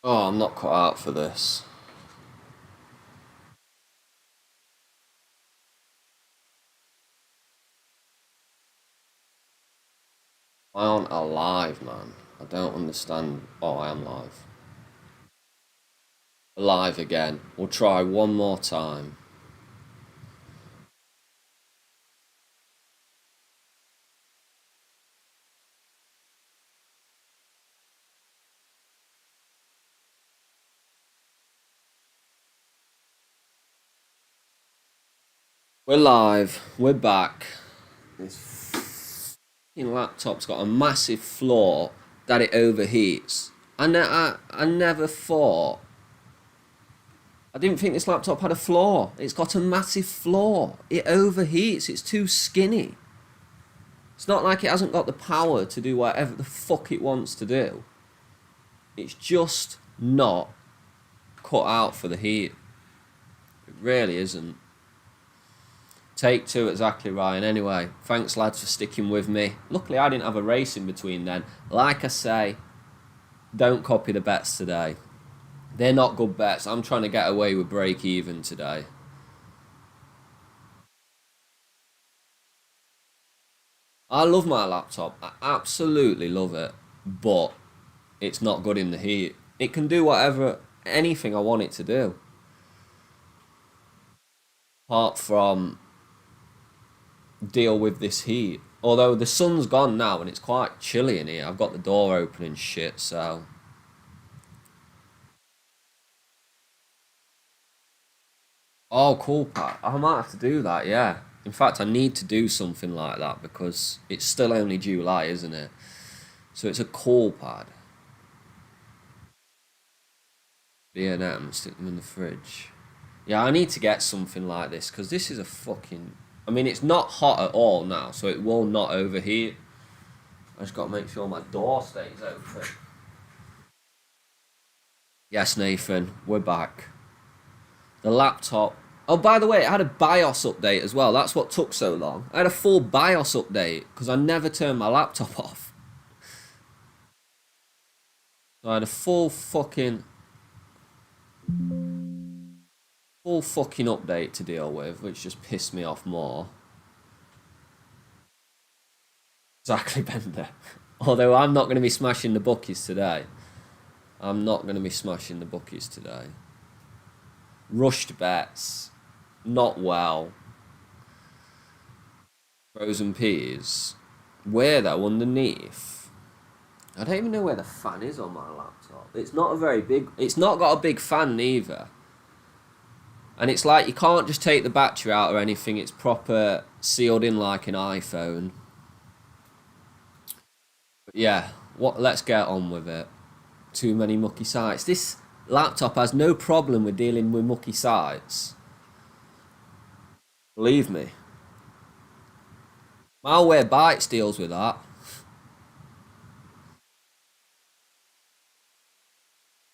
Oh, I'm not cut out for this. I aren't alive, man. I don't understand. Oh, I am live. Alive again. We'll try one more time. We're live. We're back. This fucking laptop's got a massive flaw that it overheats. I never thought. I didn't think this laptop had a flaw. It's got a massive flaw. It overheats. It's too skinny. It's not like it hasn't got the power to do whatever the fuck it wants to do. It's just not cut out for the heat. It really isn't. Take two exactly, Ryan. Anyway, thanks lads for sticking with me. Luckily I didn't have a race in between then. Like I say, don't copy the bets today. They're not good bets. I'm trying to get away with break even today. I love my laptop. I absolutely love it. But it's not good in the heat. It can do anything I want it to do. Apart from deal with this heat. Although the sun's gone now and it's quite chilly in here. I've got the door open and shit, so. Oh, cool, Pat. I might have to do that, yeah. In fact, I need to do something like that because it's still only July, isn't it? So it's a cool pad. B&M, stick them in the fridge. Yeah, I need to get something like this because this is a fucking. I mean, it's not hot at all now, so it will not overheat. I just got to make sure my door stays open. Yes, Nathan, we're back. The laptop. Oh, by the way, it had a BIOS update as well. That's what took so long. I had a full BIOS update because I never turned my laptop off. So I had a full fucking update to deal with, which just pissed me off more. Exactly, Bender. Although I'm not going to be smashing the bookies today. I'm not going to be smashing the bookies today. Rushed bets. Not well. Frozen peas. Where though? Underneath. I don't even know where the fan is on my laptop. It's not a very big. It's not got a big fan either. And it's like you can't just take the battery out or anything. It's proper sealed in like an iPhone. But yeah, let's get on with it. Too many mucky sites. This laptop has no problem with dealing with mucky sites. Believe me. Malwarebytes deals with that.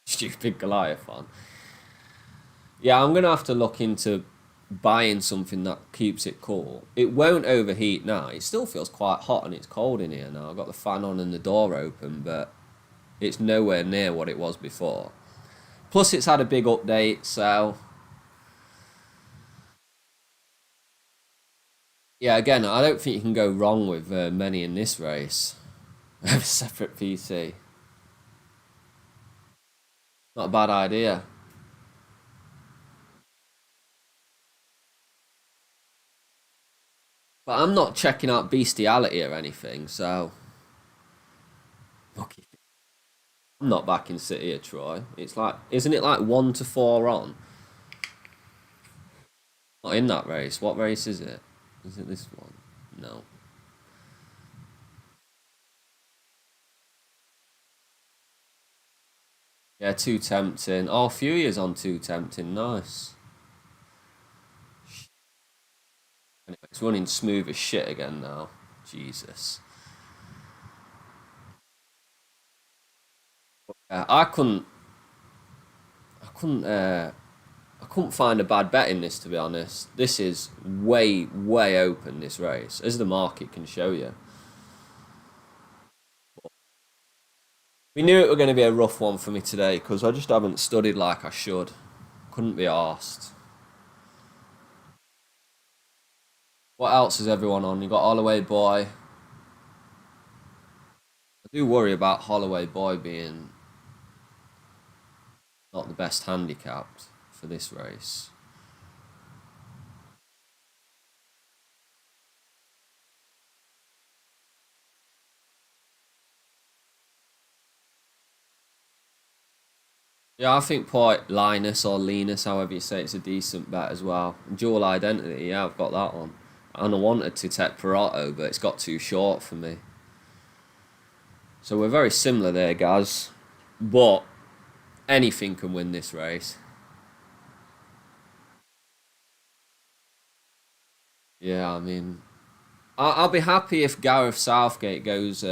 Stupid Goliath on. Yeah, I'm gonna have to look into buying something that keeps it cool. It won't overheat now. It still feels quite hot and it's cold in here now. I've got the fan on and the door open, but it's nowhere near what it was before. Plus, it's had a big update, so. Yeah, again, I don't think you can go wrong with many in this race. A separate PC. Not a bad idea. But I'm not checking out bestiality or anything, so. Okay. I'm not back in City of Troy. It's like, isn't it like 1 to 4 on? Not in that race. What race is it? Is it this one? No. Yeah, too tempting. Oh, Furia's on too tempting. Nice. Anyway, it's running smooth as shit again now. Jesus. I couldn't. I couldn't. I couldn't find a bad bet in this, to be honest. This is way open. This race, as the market can show you. We knew it was going to be a rough one for me today because I just haven't studied like I should. Couldn't be arsed. What else is everyone on? You got Holloway Boy. I do worry about Holloway Boy being not the best handicapped for this race. Yeah, I think Point Linus or Linus, however you say it's a decent bet as well. Dual Identity, yeah, I've got that on. And I wanted to take Perotto, but it's got too short for me. So we're very similar there, guys. But anything can win this race. Yeah, I mean, I'll be happy if Gareth Southgate goes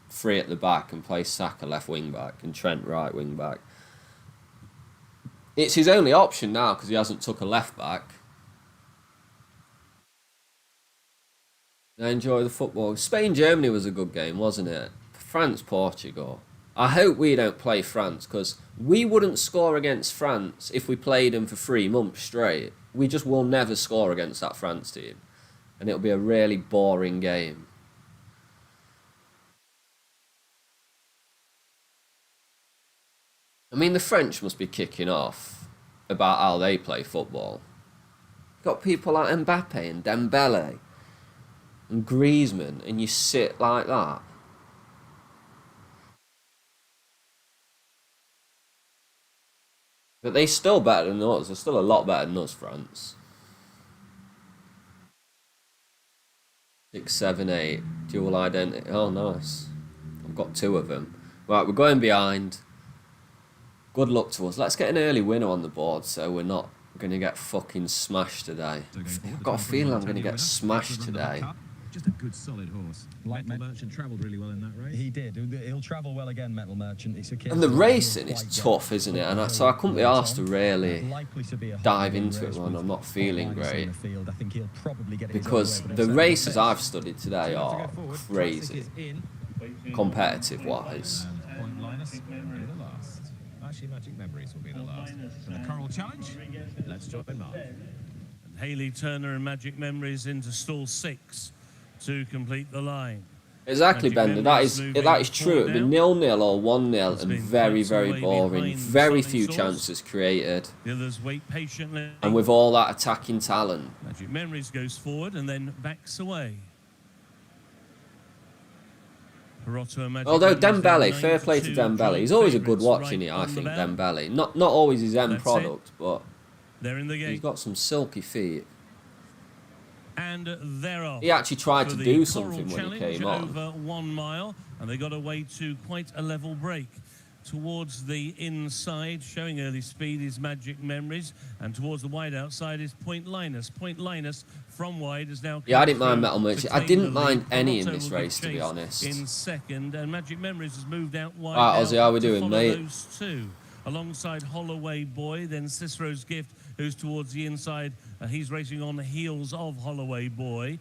free at the back and plays Saka left wing back and Trent right wing back. It's his only option now because he hasn't took a left back. I enjoy the football. Spain-Germany was a good game, wasn't it? France-Portugal. I hope we don't play France because we wouldn't score against France if we played them for 3 months straight. We just will never score against that France team. And it'll be a really boring game. I mean, the French must be kicking off about how they play football. You've got people like Mbappe and Dembele and Griezmann, and you sit like that. But they're still better than us. They're still a lot better than us, France. 6, 7, 8. Dual Identity. Oh, nice. I've got 2 of them. Right, we're going behind. Good luck to us. Let's get an early winner on the board so we're not going to get fucking smashed today. I've got a feeling I'm going to get smashed today. Just a good, solid horse. Like Metal Merchant travelled really well in that race. He did. He'll travel well again, Metal Merchant. It's a kid. And the racing is tough, isn't it? And so I couldn't be asked to really dive into it when I'm not feeling great. Because the races I've studied today are crazy, competitive-wise. Actually, Magic Memories will be the last. And the Coral Challenge, let's join Mark. And Hayley Turner and Magic Memories into stall 6 to complete the line. Exactly, Bender. That is true. It'd be 0-0 or 1-0 and very, very boring. Very few chances created. The others wait patiently. And with all that attacking talent. Magic Memories goes forward and then backs away. Although Dembele, fair play to Dembele. He's always a good watch, isn't he? I think Dembele. Not always his end product, but he's got some silky feet. And they're off. He actually tried to do something when he came on. Over 1 mile, and they got away to quite a level break. Towards the inside, showing early speed is Magic Memories, and towards the wide outside is Point Linus. Point Linus from wide is now. Yeah, I didn't mind Metal Merchant. I didn't mind any in this race, to be honest. In second, and Magic Memories has moved out wide. Alright, Ozzy, how we doing, mate? Those 2. Alongside Holloway Boy, then Cicero's Gift, who's towards the inside. He's racing on the heels of Holloway Boy.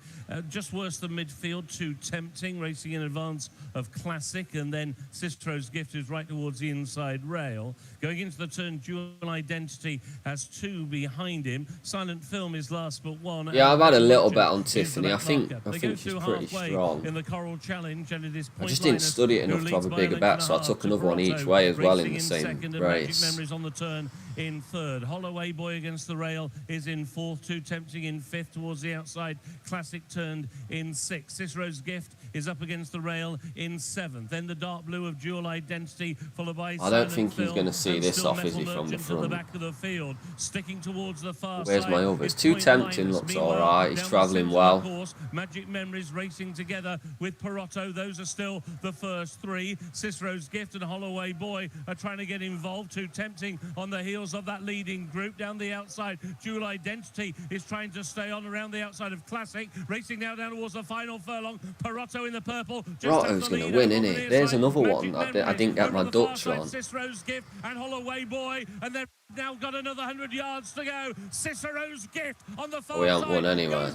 Just worse than midfield, Too Tempting, racing in advance of Classic, and then Cicero's Gift, who's right towards the inside rail. Going into the turn, Dual Identity has 2 behind him. Silent Film is last but 1. Yeah, I've had a little bet on Tiffany. I think she's pretty strong. In the Coral Challenge, and it is I just didn't study it enough to have a bigger bet, so I took another one each way as well in the same race. Magic Memories on the turn in 3rd. Holloway Boy against the rail is in 4th. Too Tempting in 5th towards the outside. Classic turned in 6th. Cicero's Gift is up against the rail in 7th. Then the dark blue of Dual Identity, followed by I don't think he's going to see this off, is he, from the front? Back of the field, sticking towards the far Where's side. my others? Too Tempting looks alright. He's travelling well. Magic Memories racing together with Perotto. Those are still the first 3. Cicero's Gift and Holloway Boy are trying to get involved. Too Tempting on the heels of that leading group. Down the outside, Dual Identity is trying to stay on around the outside of Classic. Racing now down towards the final furlong. Perotto in the purple. Perotto's going to win, isn't he? There's another one I didn't get my ducks on. Cicero's Gift and Holloway Boy, and they've now got another 100 yards to go. Cicero's Gift on the far side. We haven't won anyway.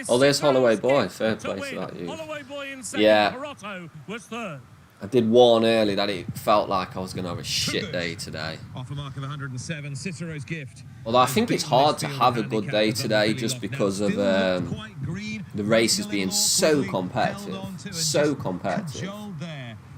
Oh, there's Holloway Boy. Fair play to that, you. Holloway Boy in second. Yeah. Perotto was 3rd. I did warn early that it felt like I was going to have a shit day today. Off a mark of 107, Cicero's Gift. Although I think it's hard to have a good day today just because of the races being so competitive. So competitive.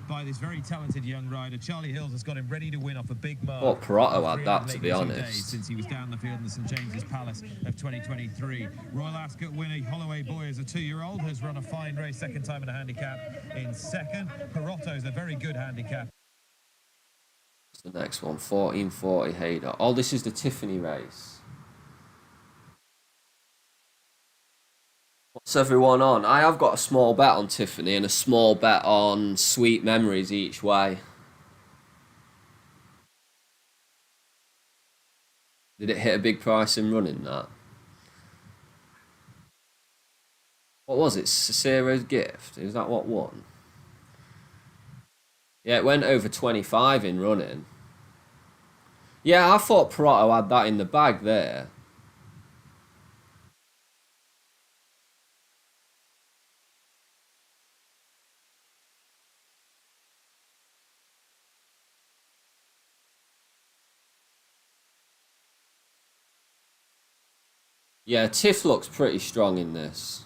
By this very talented young rider, Charlie Hills has got him ready to win off a big mark. Well, Perotto had that, to be honest. Since he was down the field in the St James's Palace of 2023. Royal Ascot winner Holloway Boy is a 2-year-old, has run a fine race, second time in a handicap in second. Perotto is a very good handicap. What's the next one? 1440 Haydock. Oh, this is the Tiffany race. What's everyone on? I have got a small bet on Tiffany and a small bet on Sweet Memories each way. Did it hit a big price in running that? What was it? Cicero's Gift? Is that what won? Yeah, it went over 25 in running. Yeah, I thought Perotto had that in the bag there. Yeah, Tiff looks pretty strong in this.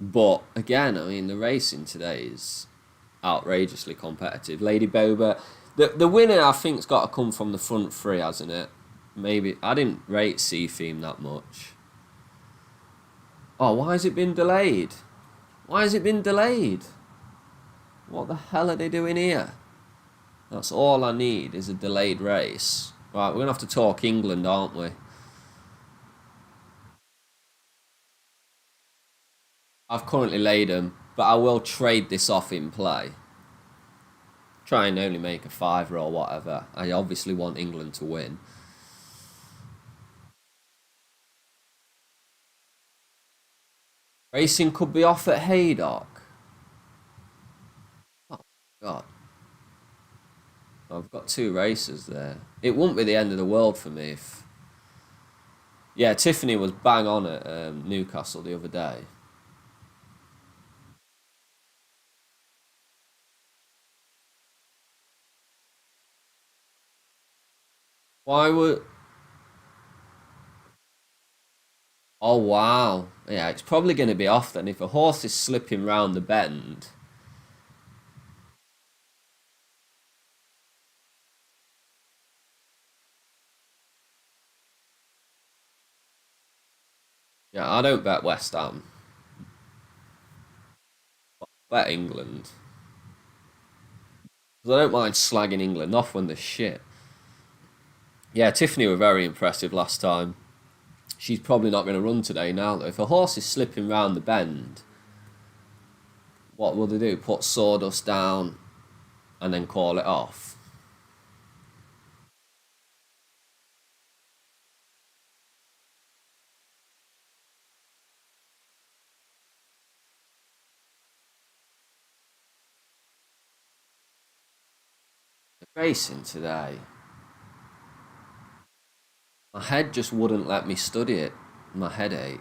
But, again, I mean, the racing today is outrageously competitive. Lady Boba, the winner, I think, has got to come from the front three, hasn't it? Maybe. I didn't rate Seatheme that much. Oh, why has it been delayed? Why has it been delayed? What the hell are they doing here? That's all I need is a delayed race. Right, we're going to have to talk England, aren't we? I've currently laid them, but I will trade this off in play. Try and only make a fiver or whatever. I obviously want England to win. Racing could be off at Haydock. Oh, God. I've got 2 races there. It wouldn't be the end of the world for me if... Yeah, Tiffany was bang on at Newcastle the other day. Why would... Oh, wow. Yeah, it's probably going to be off then. If a horse is slipping round the bend... Yeah, I don't bet West Ham. I bet England. Because I don't mind slagging England off when they're shit. Yeah, Tiffany were very impressive last time. She's probably not going to run today now, though. If a horse is slipping round the bend, what will they do? Put sawdust down and then call it off? Racing today. My head just wouldn't let me study it. My headache.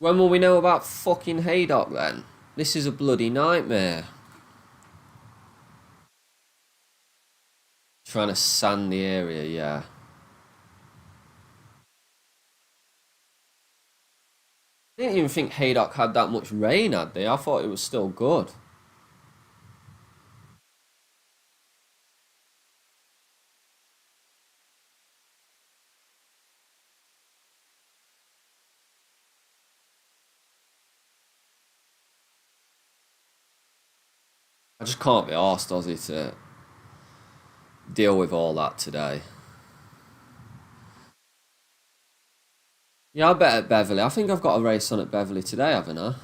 When will we know about fucking Haydock then? This is a bloody nightmare. Trying to sand the area, yeah. I didn't even think Haydock had that much rain, had they? I thought it was still good. I just can't be arsed, Ozzy, to deal with all that today. Yeah, I bet at Beverley. I think I've got a race on at Beverley today, haven't I?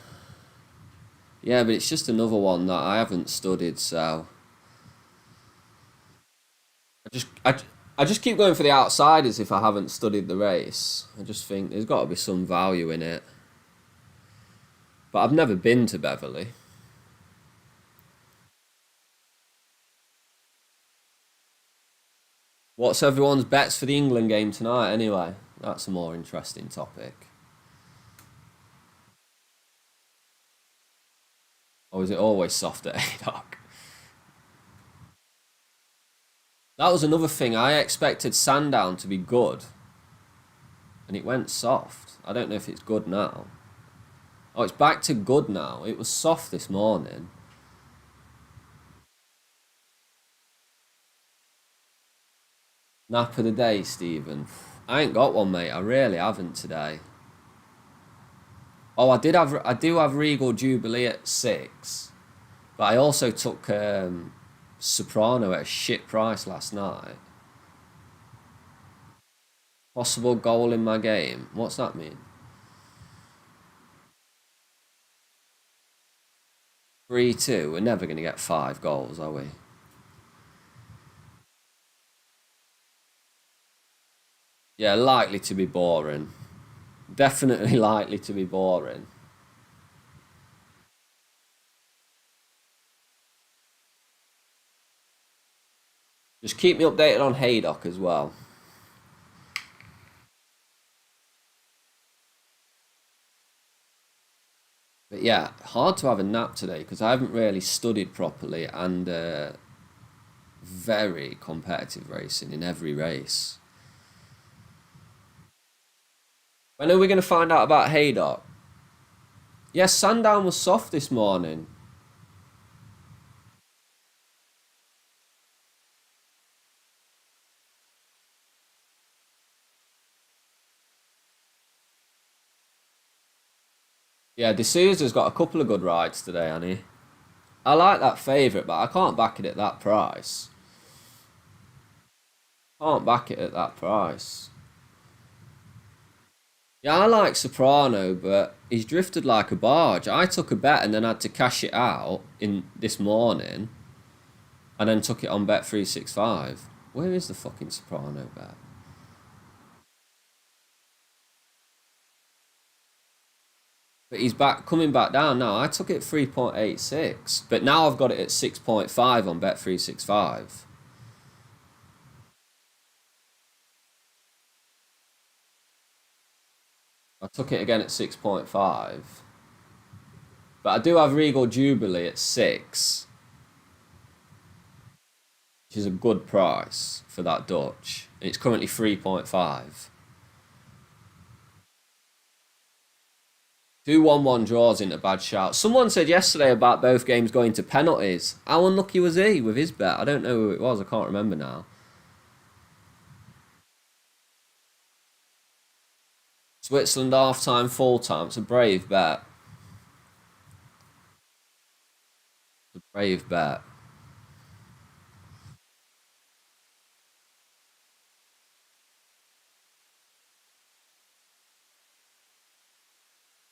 Yeah, but it's just another one that I haven't studied, so... I just keep going for the outsiders if I haven't studied the race. I just think there's got to be some value in it. But I've never been to Beverley. What's everyone's bets for the England game tonight, anyway? That's a more interesting topic. Or is it always soft at Haydock? That was another thing. I expected Sandown to be good. And it went soft. I don't know if it's good now. Oh, it's back to good now. It was soft this morning. Nap of the day, Stephen. I ain't got one, mate. I really haven't today. Oh, I do have Regal Jubilee at 6. But I also took Soprano at a shit price last night. Possible goal in my game. What's that mean? 3-2. We're never going to get 5 goals, are we? Yeah, likely to be boring. Definitely likely to be boring. Just keep me updated on Haydock as well. But yeah, hard to have a nap today because I haven't really studied properly and very competitive racing in every race. When are we going to find out about Haydock? Yes, Sandown was soft this morning. Yeah, D'Souza's got a couple of good rides today, Annie. I like that favourite, but I can't back it at that price. Can't back it at that price. Yeah, I like Soprano, but he's drifted like a barge. I took a bet and then had to cash it out in this morning. And then took it on Bet365. Where is the fucking Soprano bet? But he's coming back down now. I took it 3.86. But now I've got it at 6.5 on Bet365. I took it again at 6.5. But I do have Regal Jubilee at 6. Which is a good price for that Dutch. It's currently 3.5. 2 1-1 draws into bad shout. Someone said yesterday about both games going to penalties. How unlucky was he with his bet? I don't know who it was. I can't remember now. Switzerland half-time, full-time. It's a brave bet. It's a brave bet.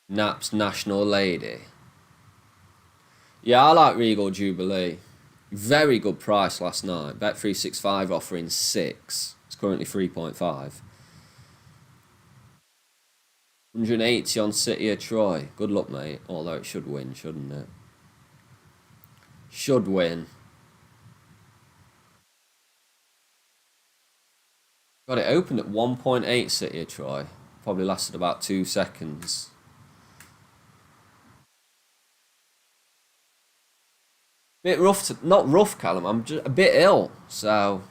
Nap's National Lady. Yeah, I like Regal Jubilee. Very good price last night. Bet365 offering 6. It's currently 3.5. 180 on City of Troy. Good luck, mate. Although it should win, shouldn't it? Should win. Got it opened at 1.8 City of Troy. Probably lasted about 2 seconds. Bit rough, not rough, Callum. I'm just a bit ill, so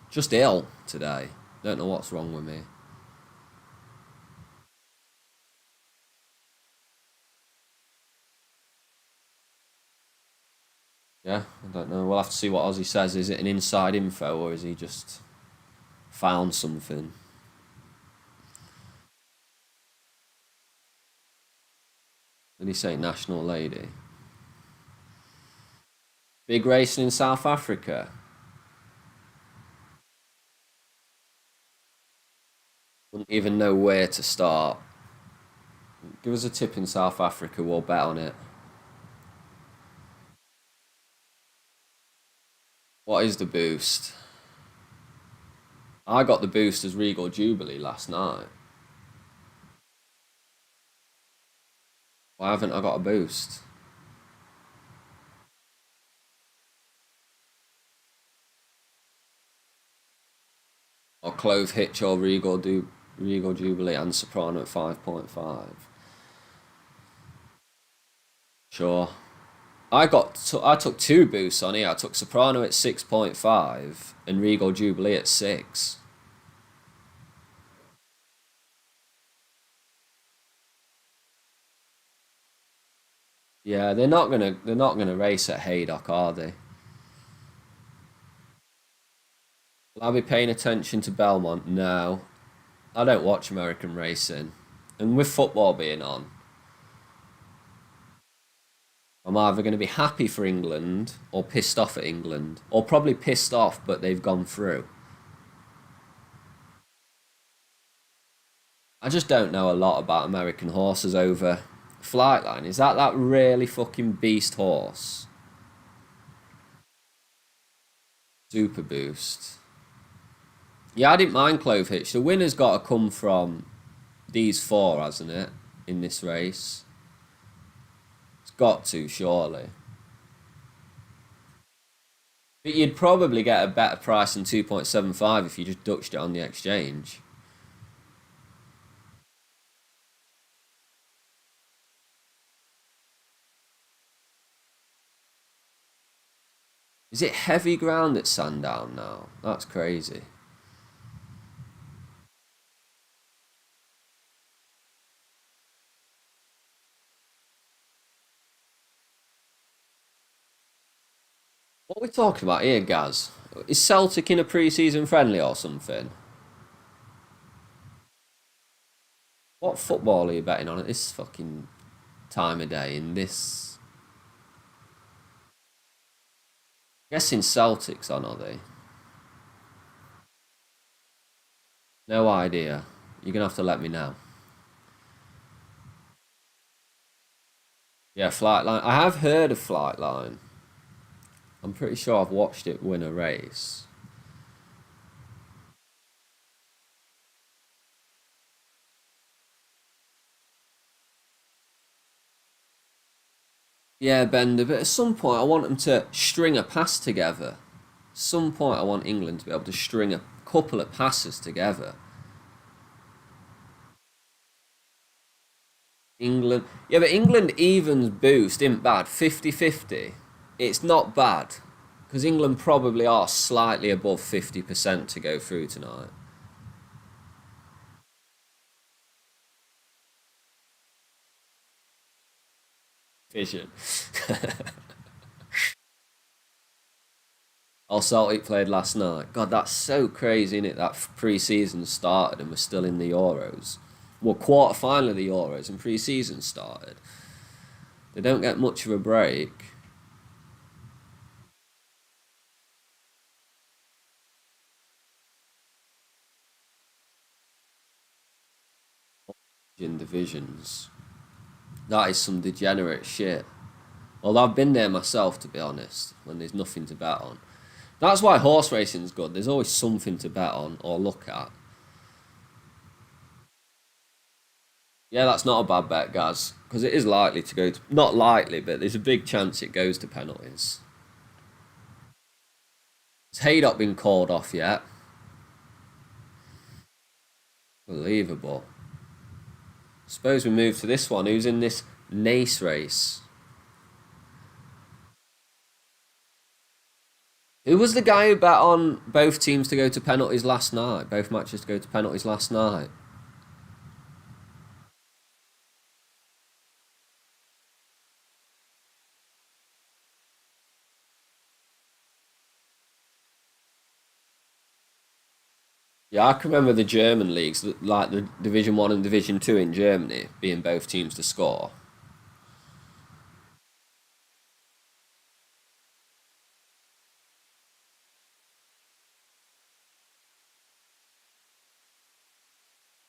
just ill today. Don't know what's wrong with me. Yeah, I don't know. We'll have to see what Ozzy says. Is it an inside info or is he just found something? Did he say National Lady? Big racing in South Africa. Wouldn't even know where to start. Give us a tip in South Africa, we'll bet on it. What is the boost? I got the boost as Regal Jubilee last night. Why haven't I got a boost? Or Clove Hitch or Regal Jubilee and Soprano at 5.5. Sure. I took two boosts on here. I took Soprano at 6.5 and Regal Jubilee at 6. Yeah, they're not gonna race at Haydock, are they? Will I be paying attention to Belmont? No. I don't watch American racing. And with football being on, I'm either going to be happy for England or pissed off at England. Or probably pissed off, but they've gone through. I just don't know a lot about American horses over Flightline. Is that really fucking beast horse? Super Boost. Yeah, I didn't mind Clove Hitch. The winner's got to come from these four, hasn't it, in this race? It's got to, surely. But you'd probably get a better price than 2.75 if you just Dutched it on the exchange. Is it heavy ground at Sandown now? That's crazy. What are we talking about here, Gaz? Is Celtic in a pre-season friendly or something? What football are you betting on at this fucking time of day in this? I'm guessing Celtic's on, are they? No idea. You're going to have to let me know. Yeah, Flightline. I have heard of Flightline. I'm pretty sure I've watched it win a race. Yeah, Bender, but at some point I want them to string a pass together. At some point I want England to be able to string a couple of passes together. England... Yeah, but England evens boost isn't bad. 50-50. It's not bad. Because England probably are slightly above 50% to go through tonight. Vision. Oh, Celtic played last night. God, that's so crazy, isn't it? That pre-season started and we're still in the Euros. Well, quarter-final of the Euros and pre-season started. They don't get much of a break. In divisions. That is some degenerate shit. Well, I've been there myself, to be honest, when there's nothing to bet on. That's why horse racing's good. There's always something to bet on or look at. Yeah, that's not a bad bet, Gaz, because it is likely to go to... Not likely, but there's a big chance it goes to penalties. Has Haydock been called off yet? Unbelievable. Suppose we move to this one. Who's in this Nace race? Who was the guy who bet on both teams to go to penalties last night? Both matches to go to penalties last night? Yeah, I can remember the German leagues, like the Division 1 and Division 2 in Germany, being both teams to score.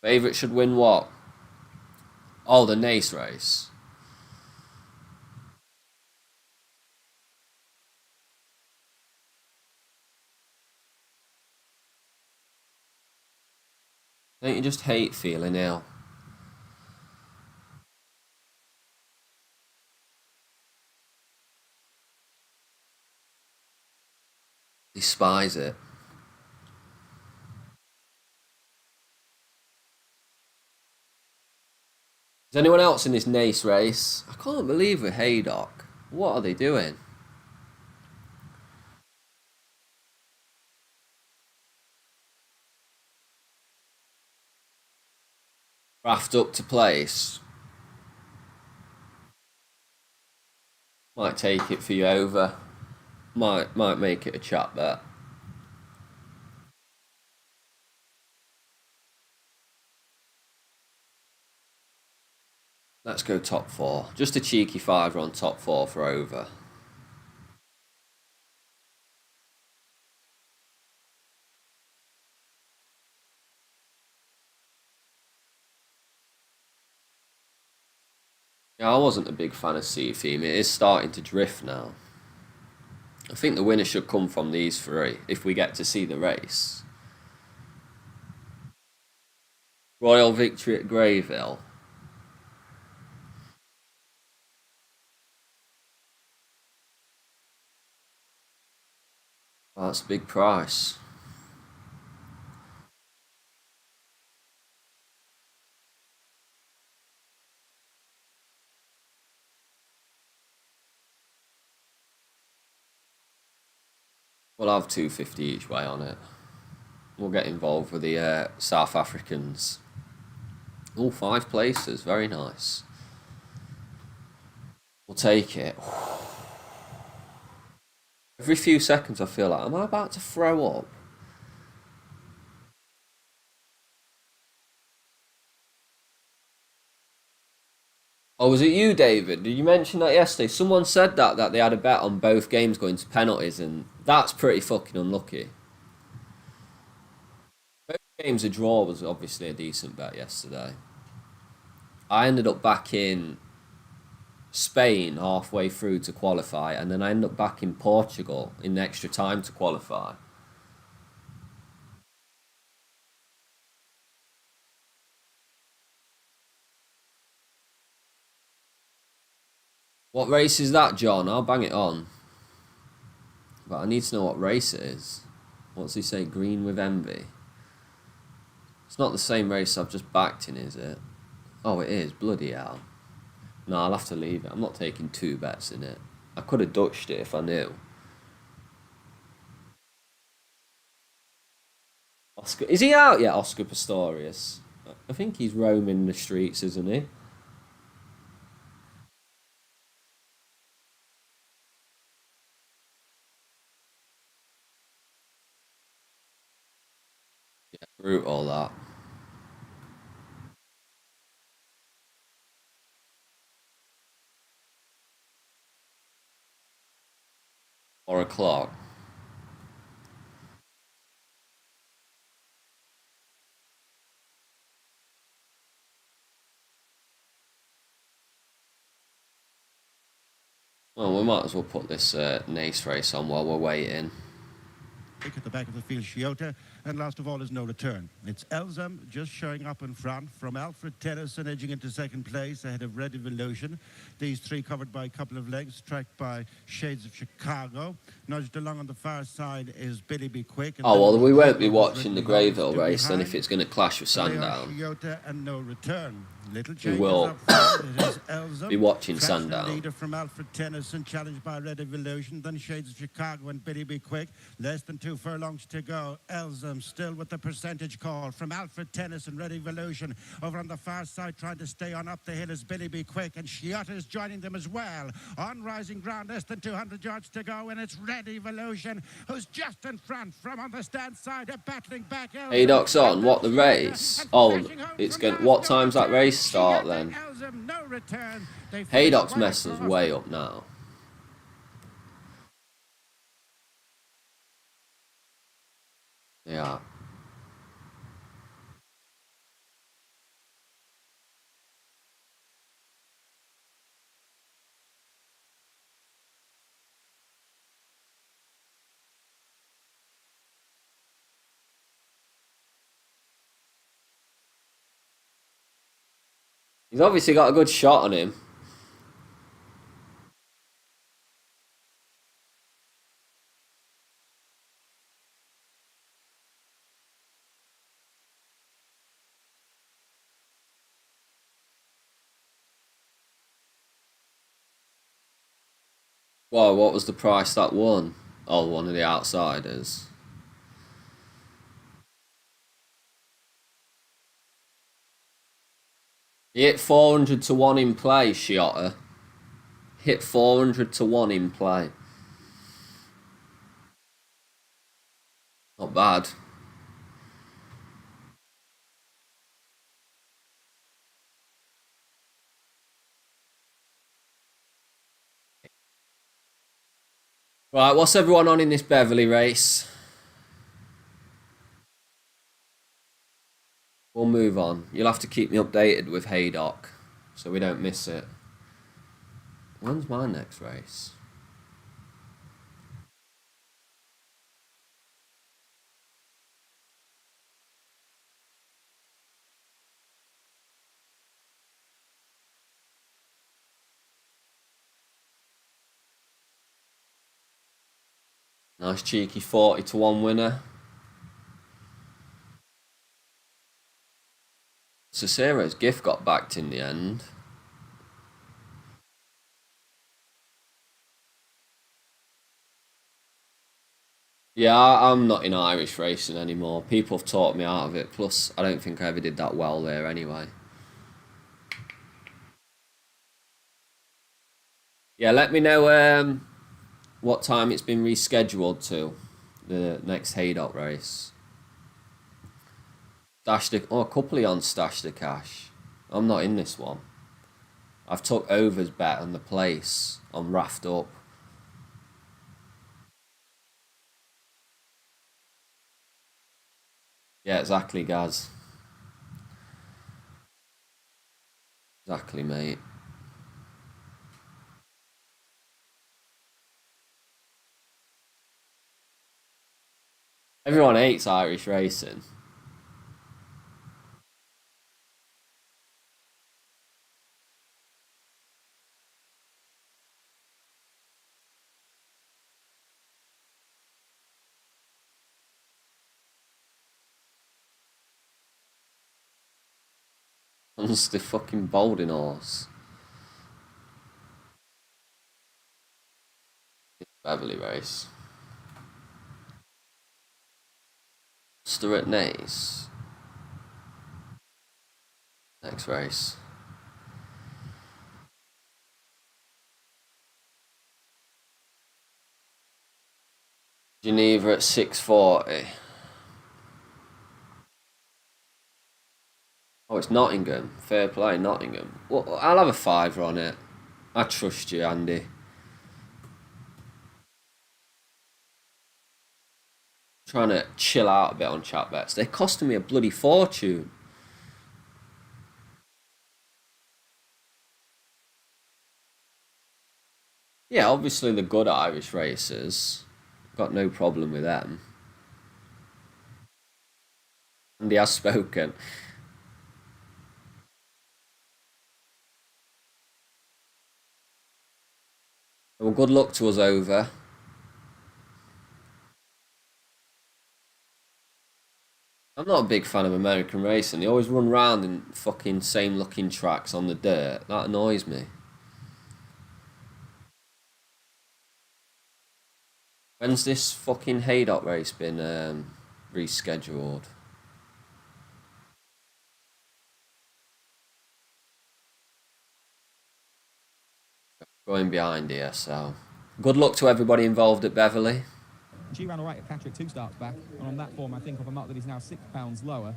Favourite should win what? Oh, the Nace race. Don't you just hate feeling ill? Despise it. Is anyone else in this Nace race? I can't believe we're Haydock. What are they doing? Raft up to place. Might take it for you over. Might make it a chat bet. Let's go top 4. Just a cheeky 5 on top 4 for over. Yeah, I wasn't a big fan of Seatheme. It is starting to drift now. I think the winner should come from these 3 if we get to see the race. Royal Victory at Greyville. Oh, that's a big price. We'll have 250 each way on it. We'll get involved with the South Africans. All 5 places, very nice. We'll take it. Every few seconds I feel like, am I about to throw up? Oh, was it you, David? Did you mention that yesterday? Someone said that they had a bet on both games going to penalties, and that's pretty fucking unlucky. Both games a draw was obviously a decent bet yesterday. I ended up back in Spain halfway through to qualify, and then I ended up back in Portugal in extra time to qualify. What race is that, John? I'll bang it on. But I need to know what race it is. What's he say? Green with Envy. It's not the same race I've just backed in, is it? Oh, it is. Bloody hell. No, I'll have to leave it. I'm not taking 2 bets in it. I could have dutched it if I knew. Oscar, is he out yet, Oscar Pistorius? I think he's roaming the streets, isn't he? Yeah, brutal that. $4 o'clock. Well, we might as well put this Nace race on while we're waiting. At the back of the field, Chiota, and last of all is No Return. It's Elzam just showing up in front from Alfred Tennyson edging into second place ahead of Red Evolution. These 3 covered by a couple of legs, tracked by Shades of Chicago. Nudged along on the far side is Billy Be Quick. Oh, well, we won't be watching the Greyville race then if it's going to clash with Sandown. Chiota and No Return. Little We will be watching Sandown. Leader from Alfred Tennyson, challenged by Red Evolution, then Shades of Chicago and Billy Be Quick. Less than 2 furlongs to go. Elzam still with the percentage call from Alfred Tennyson, Red Evolution. Over on the far side, trying to stay on up the hill is Billy Be Quick, and Chiota is joining them as well. On rising ground, less than 200 yards to go, and it's Red Evolution who's just in front from on the stand side, battling back. Haydock's on. What, the race? Oh, it's going. What time's that race start then? Haydock's messed us way up now. Yeah. He's obviously got a good shot on him. Well, what was the price that won? Oh, one of the outsiders. He hit 400 to 1 in play, Shiotta. Hit 400 to 1 in play. Not bad. Right, what's everyone on in this Beverley race? We'll move on. You'll have to keep me updated with Haydock so we don't miss it. When's my next race? Nice cheeky 40 to 1 winner. Cicero's gift got backed in the end. Yeah, I'm not in Irish racing anymore. People have talked me out of it. Plus, I don't think I ever did that well there anyway. Yeah, let me know what time it's been rescheduled to, the next Haydock race. A couple of on Stash the Cash. I'm not in this one. I've took Over's bet on the place on Raft Up. Yeah, exactly, Gaz. Exactly, mate. Everyone hates Irish racing. It's the fucking Balding horse. Beverley race. Stuart Nace. Next race. Geneva at 6:40. Oh, it's Nottingham. Fair play, Nottingham. Well, I'll have a fiver on it. I trust you, Andy. Trying to chill out a bit on chat bets. They're costing me a bloody fortune. Yeah, obviously the good Irish racers. Got no problem with them. Andy has spoken. Well, good luck to us, Over. I'm not a big fan of American racing. They always run round in fucking same looking tracks on the dirt. That annoys me. When's this fucking Haydock race been rescheduled? Going behind here, so good luck to everybody involved at Beverley. She ran all right at Patrick 2 starts back, and on that form, I think of a mark that is now £6 lower,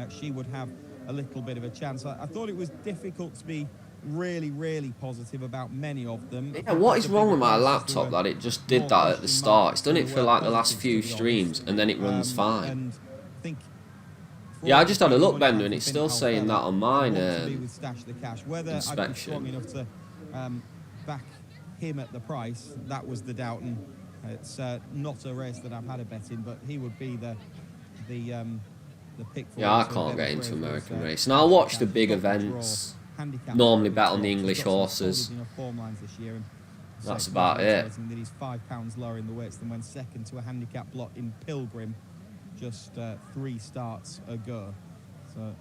she would have a little bit of a chance. I thought it was difficult to be really positive about many of them. Yeah, what is wrong with my laptop that it just did that at the start? It's done it for like the last few streams, and then it runs fine. Yeah, I just had a look, Bender, and it's still saying that on mine inspection. Enough to back him at the price, that was the doubt, and it's not a race that I've had a bet in, but he would be the pick for. Yeah, I can't get into American racing. I'll watch the big events. Normally bet on the English horses. That's about it. He's £5 lower in the weights than when second to a handicap lot in Pilgrim just 3 starts ago. So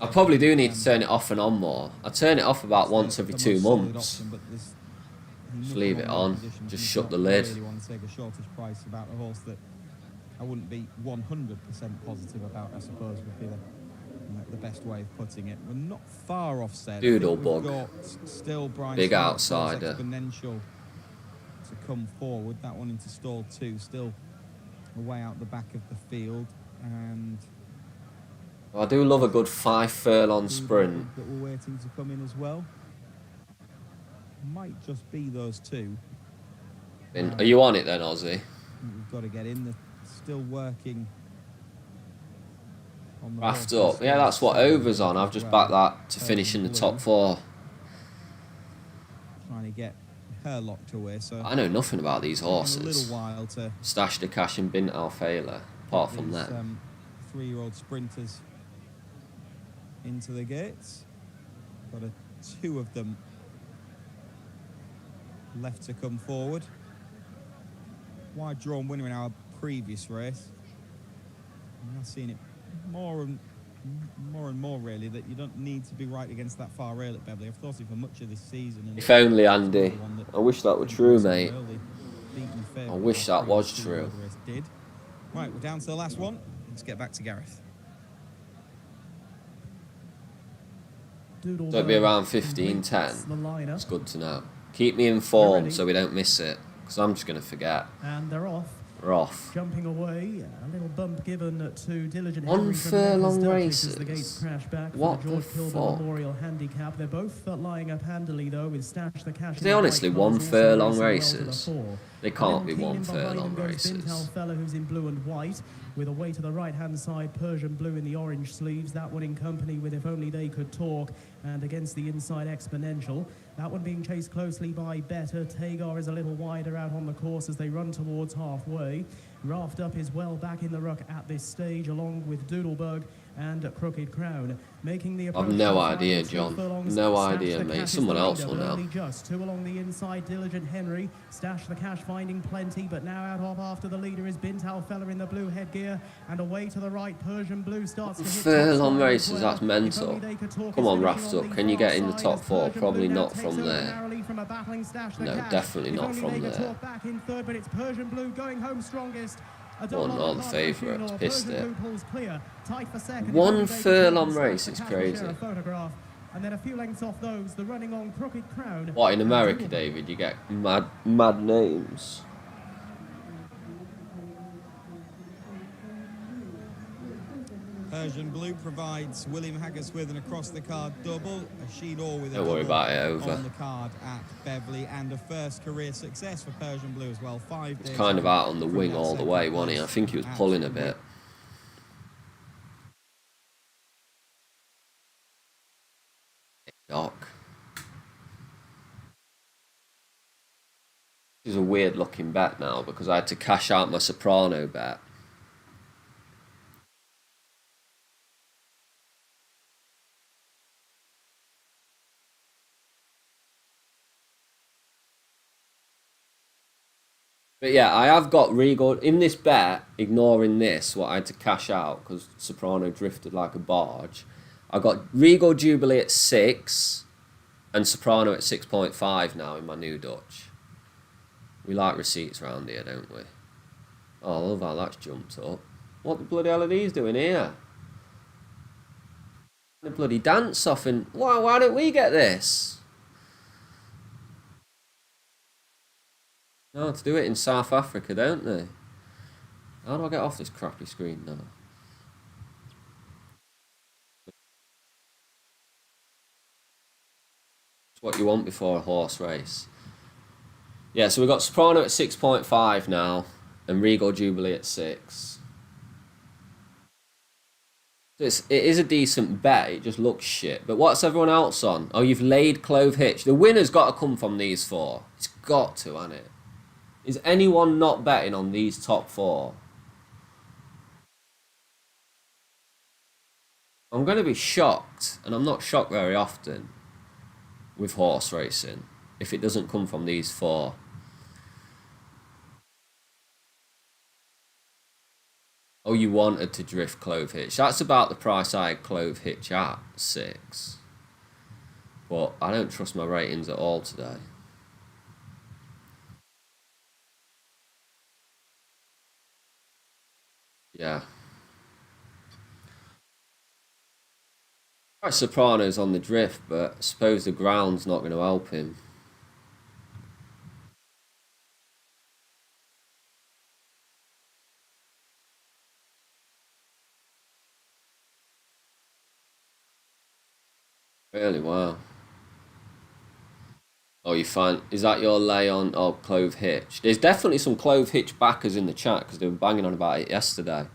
I probably do need to turn it off and on more. I turn it off about once every 2 months. Just nothing leave it that on. position Just to shut not the lid. really want to take a shortish price about a horse that I wouldn't be 100% positive about, I suppose, would be the best way of putting it. We're not far offset. Doodlebug. We've got still Brian Big Smart's outsider. Exponential to come forward. That one into stall 2, still away out the back of the field. And I do love a good 5 furlong sprint. that we're waiting to come in as well. Might just be those two. Are you on it then, Ozzy? We've got to get in. They're still working on the Raft horses. up. Yeah, that's what Over's on. I've just backed that to finish in the top 4. Trying to get her locked away. So I know nothing about these a horses. little while to Stash the Cash and Bint Al Failer, apart from these, that. 3-year-old sprinters into the gates. Got 2 of them left to come forward. Wide drawn winner in our previous race. I'm now seeing it more and more really, that you don't need to be right against that far rail at Beverley. I've thought it for much of this season. And If only, Andy. I wish that were true, mate. I wish that was true. Did. Right, we're down to the last one. Let's get back to Gareth. So it'll be around 15:10. It's good to know. Keep me informed so we don't miss it, because I'm just going to forget. And they're off. We're off. Jumping away, a little bump given to Diligent One Henry from furlong Necklace Duchess races. as the gates crash back What for the George the Kilburn fuck? Memorial Handicap. They're both lying up handily though, with Stash the Cash. Are they in the honestly white one colours, also furlong racing well to races? the fore. They can't And be then one clean in behind furlong them goes Bint races. Alfella, who's in blue and white, with away to the right-hand side, Persian Blue in the orange sleeves. That one in company with If Only They Could Talk, and against the inside Exponential. That one being chased closely by Better. Tagar is a little wider out on the course as they run towards halfway. Raft Up is well back in the ruck at this stage, along with Doodlebug and Crooked Crown, making the approach. I've no to the idea, final 2 John. furlongs. No Stash idea, the mate. Cash is Someone the else leader, will but know. only just 2 along the inside, Diligent Henry. Stash the Cash finding plenty, but now out of after the leader is Bint Alfella in the blue headgear, and away to the right, Persian Blue starts to hit top Furlong spot as races, well. that's If mental. Only They Could Talk Come is on, finishing Raft on Up. the Can you far get in the side top as 4? Persian Probably Blue now not takes from over there. narrowly from a battling Stash the No, Cash. definitely If not Only from They Could there. Talk back in third, but it's Persian Blue going home strongest. A One, double all on the Carter favourites, Sheenlaw. pissed Persian it. Blue pulls clear, tight for second. One If Only They Could furlong Talk, race Stash is the Cash will crazy. share a photograph. And then a few lengths off those, the running on Crooked Crown. What, in and America, Doodlebug. David, you get mad names? Persian Blue provides William Haggersworth an across the card double. A Sheenlaw with a Don't worry double about it, over. on the card at Beverley, and a first career success for Persian Blue as well. 5 days It's kind of out on the from wing that all the second way, wasn't he? I place think he was at pulling a bit. Doc. This is a weird looking bet now because I had to cash out my Soprano bet. But yeah, I have got Regal in this bet, ignoring this, what I had to cash out because Soprano drifted like a barge. I got Regal Jubilee at 6 and Soprano at 6.5 now in my new Dutch. We like receipts round here, don't we? Oh, I love how that's jumped up. What the bloody hell are these doing here? The bloody dance off and why don't we get this? No, to do it in South Africa, don't they? How do I get off this crappy screen now? It's what you want before a horse race. Yeah, so we've got Soprano at 6.5 now, and Regal Jubilee at 6. So it is a decent bet, it just looks shit. But what's everyone else on? Oh, you've laid Clove Hitch. The winner's got to come from these 4. It's got to, hasn't it? Is anyone not betting on these top 4? I'm going to be shocked, and I'm not shocked very often with horse racing, if it doesn't come from these 4. Oh, you wanted to drift Clove Hitch. That's about the price I had Clove Hitch at, 6. But I don't trust my ratings at all today. Yeah. Right, Soprano's on the drift, but I suppose the ground's not going to help him. Really? Wow. Oh, you find... Is that your lay on... Oh, Clove Hitch. There's definitely some Clove Hitch backers in the chat because they were banging on about it yesterday.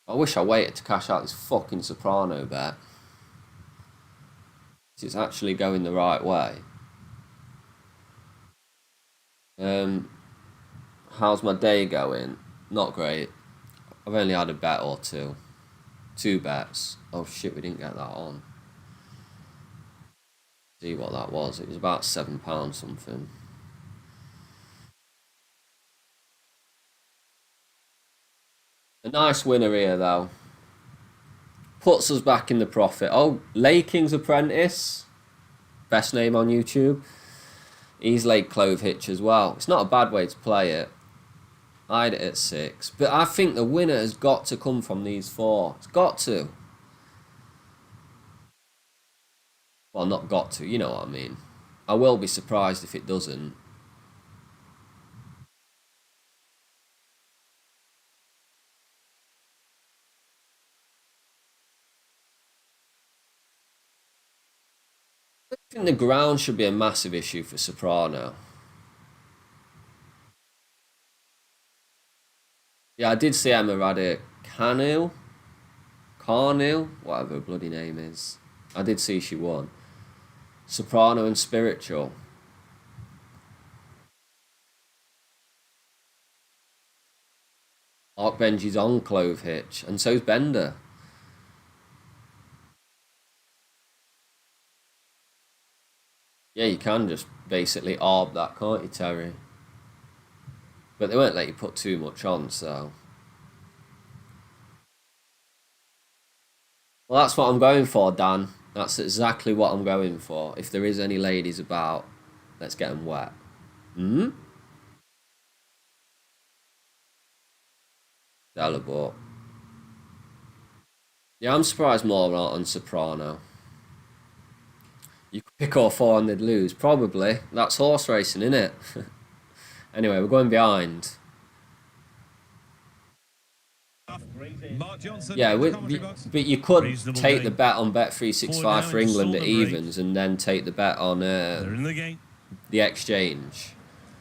I wish I waited to cash out this fucking Soprano bet. It's actually going the right way. How's my day going? Not great. I've only had a bet or two. 2 bets. Oh shit, we didn't get that on. See what that was. It was about £7 something. A nice winner here though. Puts us back in the profit. Oh, Lay King's Apprentice. Best name on YouTube. He's laid Clove Hitch as well. It's not a bad way to play it. I had it at 6. But I think the winner has got to come from these 4. It's got to. Well, not got to, you know what I mean. I will be surprised if it doesn't. I think the ground should be a massive issue for Soprano. Yeah, I did see Emma Raducanu, whatever her bloody name is. I did see she won. Soprano and Spiritual. Ark Benji's on Clove Hitch, and so's Bender. Yeah, you can just basically arb that, can't you, Terry? But they won't let you put too much on, so... Well, that's what I'm going for, Dan. That's exactly what I'm going for. If there is any ladies about, let's get them wet. Hmm? Delabort. Yeah, I'm surprised more on Soprano. You could pick all 4 and they'd lose. Probably. That's horse racing, innit? Anyway, we're going behind. Yeah, but you could take the bet on Bet365 for England at evens and then take the bet on the exchange.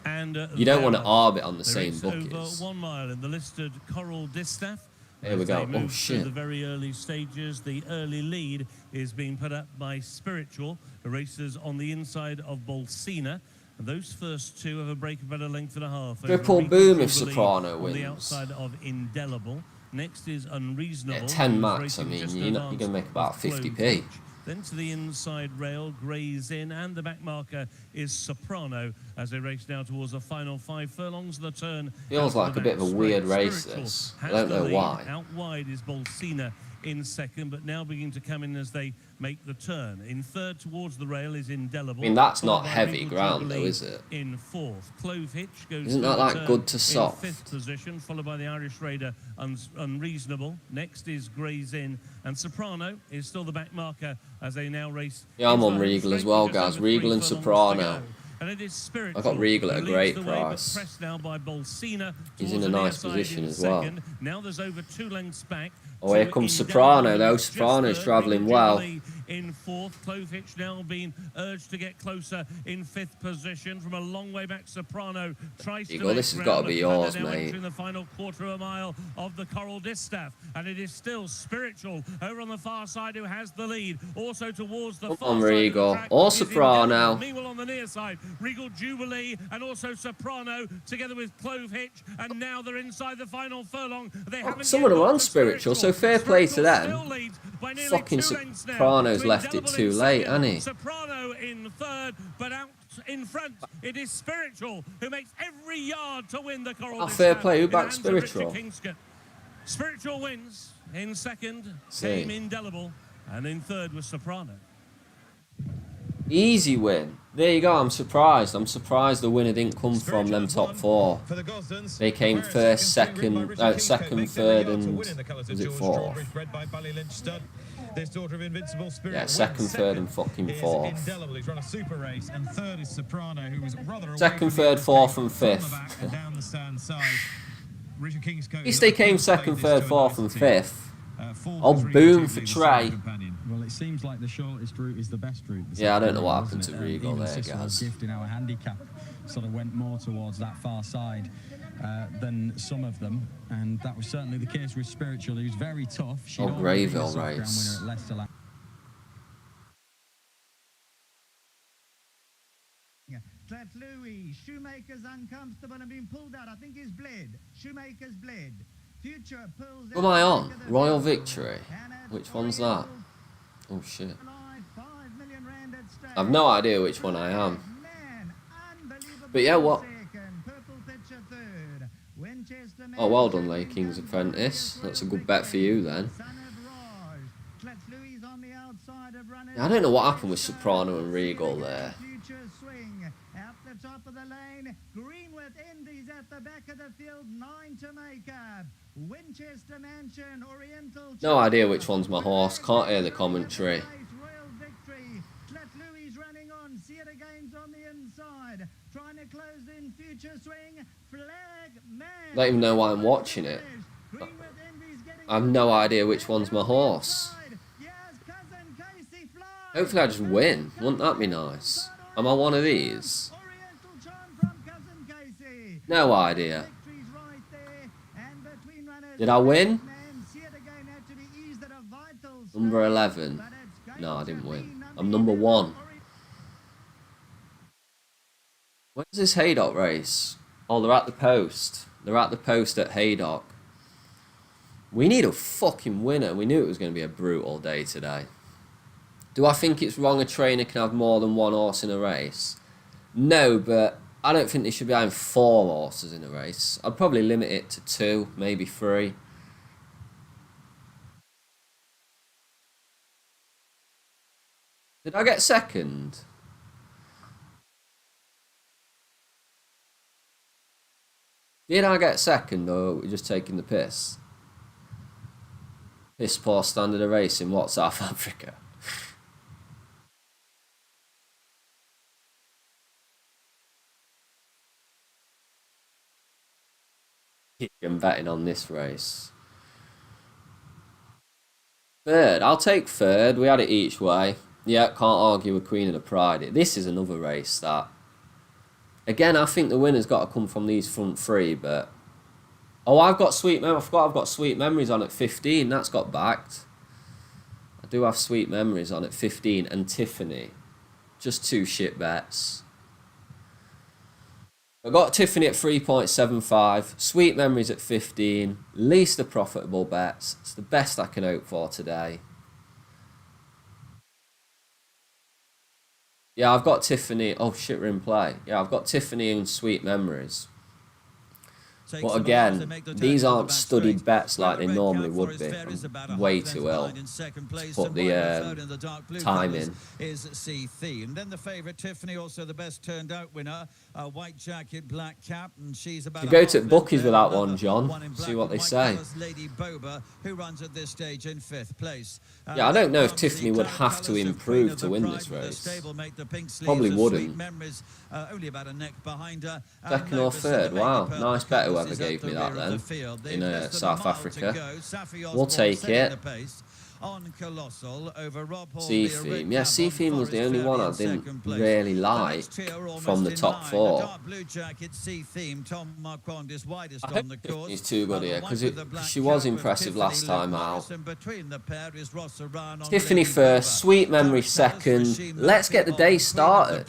And you don't want to arb it on the same bookies. 1 mile in the listed Coral Distaff. Here we go. Oh shit! The very early stages, the early lead is being put up by Spiritual. The racers on the inside of Bolsena. And those first 2 have a break about a length and a half. Triple boom if Soprano wins. On the outside of Indelible. Next is Unreasonable. Yeah, 10 max. I mean, you're going to make about 50p. Then to the inside rail, Gray's In, and the back marker is Soprano as they race now towards the final 5 furlongs of the turn. Feels like a bit of a weird race, this. I don't know why. Out wide is Bolsena in second, but now beginning to come in as they make the turn. In third towards the rail is Indelible. I mean, that's not heavy ground, though, is it? In fourth, Clove Hitch goes. Isn't that good to soft? In 5th position, followed by the Irish Raider, Unreasonable. Next is Gray's In, and Soprano is still the back marker as they now race. Yeah, I'm on Regal as well, guys. Regal and Soprano. And it is Spiritual. I got Regal at a great price. Now by Bolsena. He's in a nice position as well. Now there's over 2 lengths back. Oh, here comes Soprano, though. Soprano's travelling well. In 4th, Clove Hitch now being urged to get closer in 5th position from a long way back. Soprano tries to make this has got to be yours, mate. In the final quarter of a mile of the Coral Distaff, and it is still Spiritual over on the far side who has the lead. Also towards the far on, side Regal. Of the track Or Soprano. Meanwhile on the near side, Regal Jubilee and also Soprano together with Clove Hitch, and now they're inside the final furlong. They haven't some of them are on Spiritual, so fair play to them. Fucking Soprano's left it too late, hasn't he? Soprano in third, but out in front it is Spiritual who makes every yard to win the Coral. Fair play. Who backed Spiritual? Spiritual wins. In second came Indelible, and in third was Soprano. Easy win. There you go. I'm surprised. I'm surprised the winner didn't come from them top four. For the Gosdens, They came Aquarius first, second, third, and was it fourth? This daughter of Invincible Spirit Yeah, second, third, and fucking fourth. Indelibly run a super race, and third is Soprano, who was rather Second, third, fourth, and fifth. down the stand side. Richard Kingscote. At least they came second, third, fourth, and fifth. Oh, boom for Trey. Well, it seems like the shortest route is the best route. Yeah, I don't know what happened to Regal there, Cicero guys. Gift in our handicap sort of went more towards that far side than some of them, and that was certainly the case with Spiritual, who's very tough. She'd already been a Grayville soft ground race. winner at Leicester last. Clet Louis, Shoemaker's uncomfortable and been pulled out. I think he's bled. Shoemaker's bled. Future pulls What am I on? Royal Victory? Which one's that? Oh shit. I've no idea which one I am. But yeah, what? Oh, well done, Lay King's Apprentice. That's a good bet for you then. Yeah, I don't know what happened with Soprano and Regal there. Top of the lane, Greenwood Indies at the back of the field, 9 to make up. Winchester Mansion, Oriental. No idea which one's my horse. Can't hear the commentary. Royal Victory. Clet Louis running on. Theatre Games on the inside. Trying to close in Future Swing. Flag Man. Don't even know why I'm watching it. I have no idea which one's my horse. Hopefully I just win. Wouldn't that be nice? Am I one of these? No idea. Did I win? Number 11. No, I didn't win. I'm number 1. Where's this Haydock race? Oh, they're at the post. They're at the post at Haydock. We need a fucking winner. We knew it was going to be a brutal day today. Do I think it's wrong a trainer can have more than one horse in a race? No, but I don't think they should be having 4 horses in a race. I'd probably limit it to 2, maybe 3. Did I get second? Did I get second, or we're just taking the piss? Piss poor standard of racing, what, South Africa? I'm betting on this race. Third, I'll take third. We had it each way. Yeah, can't argue with Queen of the Pride. This is another race that... Again, I think the winner's got to come from these front 3, but... Oh, I've got Sweet Memories. I forgot I've got Sweet Memories on at 15. That's got backed. I do have Sweet Memories on at 15 and Tiffany. Just 2 shit bets. I've got Tiffany at 3.75, Sweet Memories at 15, least the profitable bets. It's the best I can hope for today. Yeah, I've got Tiffany. Oh shit, we're in play. Yeah, I've got Tiffany and Sweet Memories. But again, these aren't studied bets like they normally would be. I'm way too ill to put the time in. Is C-themed. Then the favourite Tiffany, also the best turned out winner, white jacket, black cap, and she's about. You go to bookies with that one, John. See what they say. Lady Boba, who runs at this stage in 5th place. Yeah, I don't know if Tiffany would have to improve to win this race. Probably wouldn't. Only about a neck behind her. Second or third, wow, nice bet whoever gave me that then, in South Africa. We'll take it. On Colossal over Rob Hall, C-Theme. Yeah, C-Theme was the only one I didn't really like from the top 4. I hope he's too good here, because she was impressive last time out. Tiffany first, Sweet Memory second. Let's get the day started.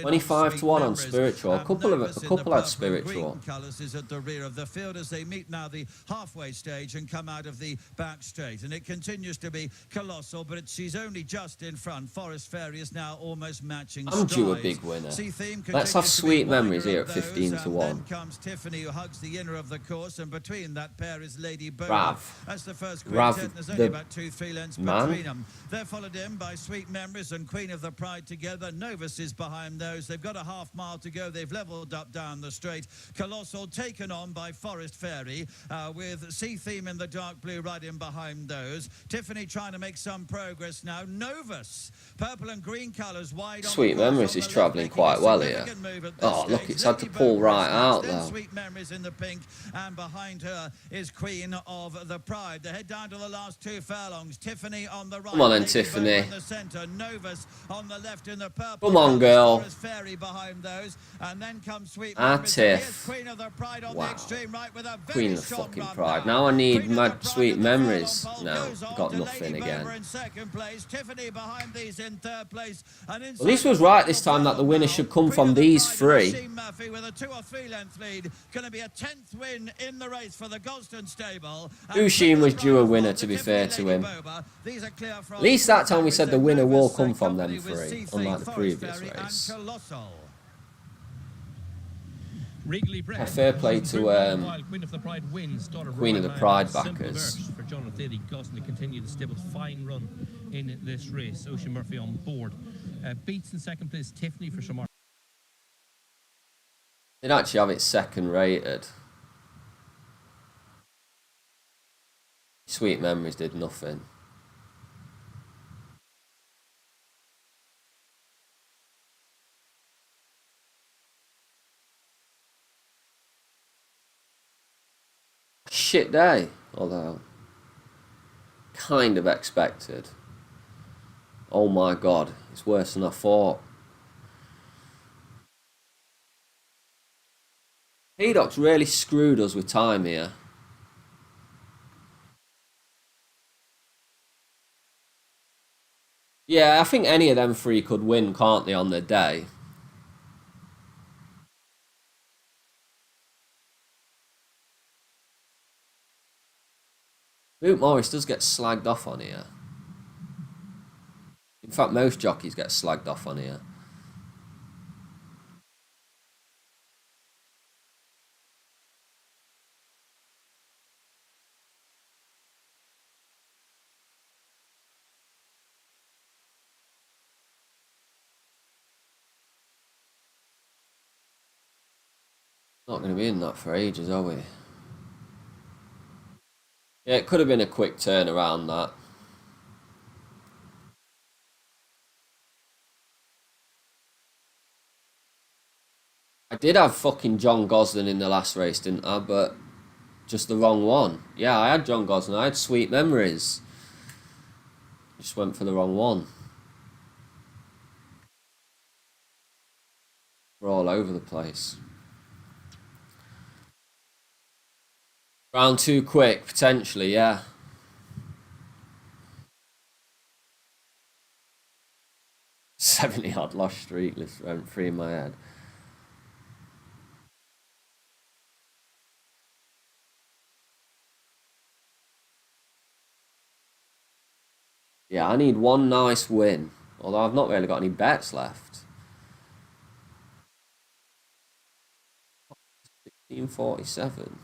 25 to 1 on Spiritual. A couple had Spiritual. Colours is at the rear of the field as they meet now the halfway stage, and come out of the back straight. And it continues to be Colossal, but she's only just in front. Forest Fairy is now almost matching I'm due a strides. big winner. Sea Theme Let's have continues to Sweet be Memories wider here of at those, 15 to and 1. Then comes Tiffany, who hugs the inner of the course, and between that pair is Lady Boba. Rav. That's the first Rav, quintet, and there's only the about 2-3 lengths man. between them. They're followed in by Sweet Memories and Queen of the Pride together. Novus is behind those. They've got a half mile to go. They've levelled up down the straight. Colossal taken on by Forest Fairy, with Sea Theme in the dark blue right in behind those. Tiffany trying to make some progress now. Novus, purple and green colours wide on Sweet the course Memories on is the travelling left, quite making a well here. significant move at this Oh, look, stage. it's had to Lady pull Boba right is out, next, then though. Sweet Memories in the pink, and behind her is Queen of the Pride. They head down to the last 2 furlongs. Tiffany on the right. Come on then, Lady Tiffany. Boba in the centre. Novus on the left in the purple. Come on, girl. Forest Fairy behind those, and then comes Sweet Ah, Memories. Tiff. Here's Queen of the Pride on Wow. the extreme right with a very Queen of the strong fucking run Pride. Now I need Queen of my the Pride Sweet in the Memories. furlong pole No, goes on got to nothing Lady again. Boba in second place. Tiffany behind these in third place. And Well, this was right this time that the winner should come from these three. Sheen Murphy with a 2 or 3 length lead. Going to be a 10th win in the race for the Gosden stable. Usheen was due a winner, to be fair to him. At least that time we said the winner will come from them three, unlike the previous race. A fair play to Queen of the Pride wins. Queen of the Pride backers. For John O'Daly, Gosden to continue the stable's fine run in this race. Ocean Murphy on board. Beats in second place Tiffany for Shamar. They'd actually have it second rated. Sweet Memories did nothing. Shit day, although kind of expected. Oh my god, it's worse than I thought. Haydock's really screwed us with time here. Yeah, I think any of them three could win, can't they, on their day? Boot Morris does get slagged off on here. In fact, most jockeys get slagged off on here. Not going to be in that for ages, are we? Yeah, it could have been a quick turnaround, that. I did have fucking John Gosden in the last race, didn't I? But just the wrong one. Yeah, I had John Gosden. I had Sweet Memories. Just went for the wrong one. We're all over the place. Round 2 quick, potentially, yeah. $70 lost streak, let's run 3 in my head. Yeah, I need one nice win. Although I've not really got any bets left. 1647.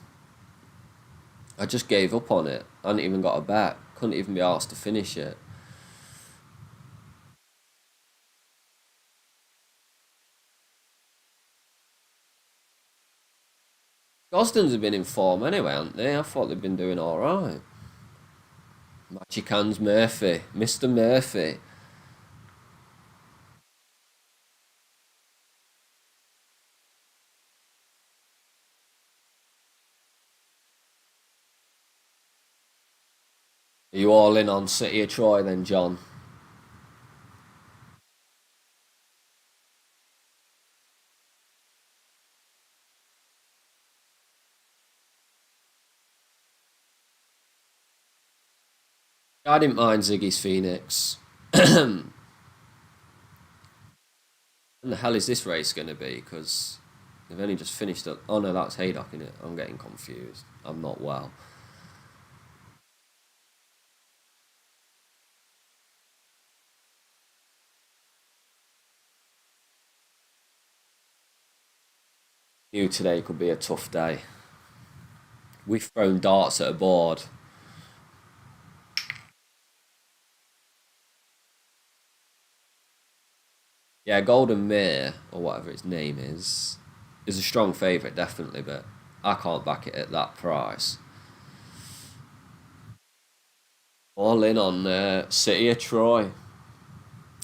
I just gave up on it. I hadn't even got a bet. Couldn't even be asked to finish it. Gosden's have been in form anyway, haven't they? I thought they'd been doing alright. Magic Hands Murphy. Mr. Murphy. Are you all in on City of Troy then, John? I didn't mind Ziggy's Phoenix. When the hell is this race going to be? Because they've only just finished up. Oh no, that's Haydock, innit? I'm getting confused. I'm not well. Knew today could be a tough day. We've thrown darts at a board. Yeah, Golden Mare, or whatever its name is a strong favourite, definitely, but I can't back it at that price. All in on City of Troy.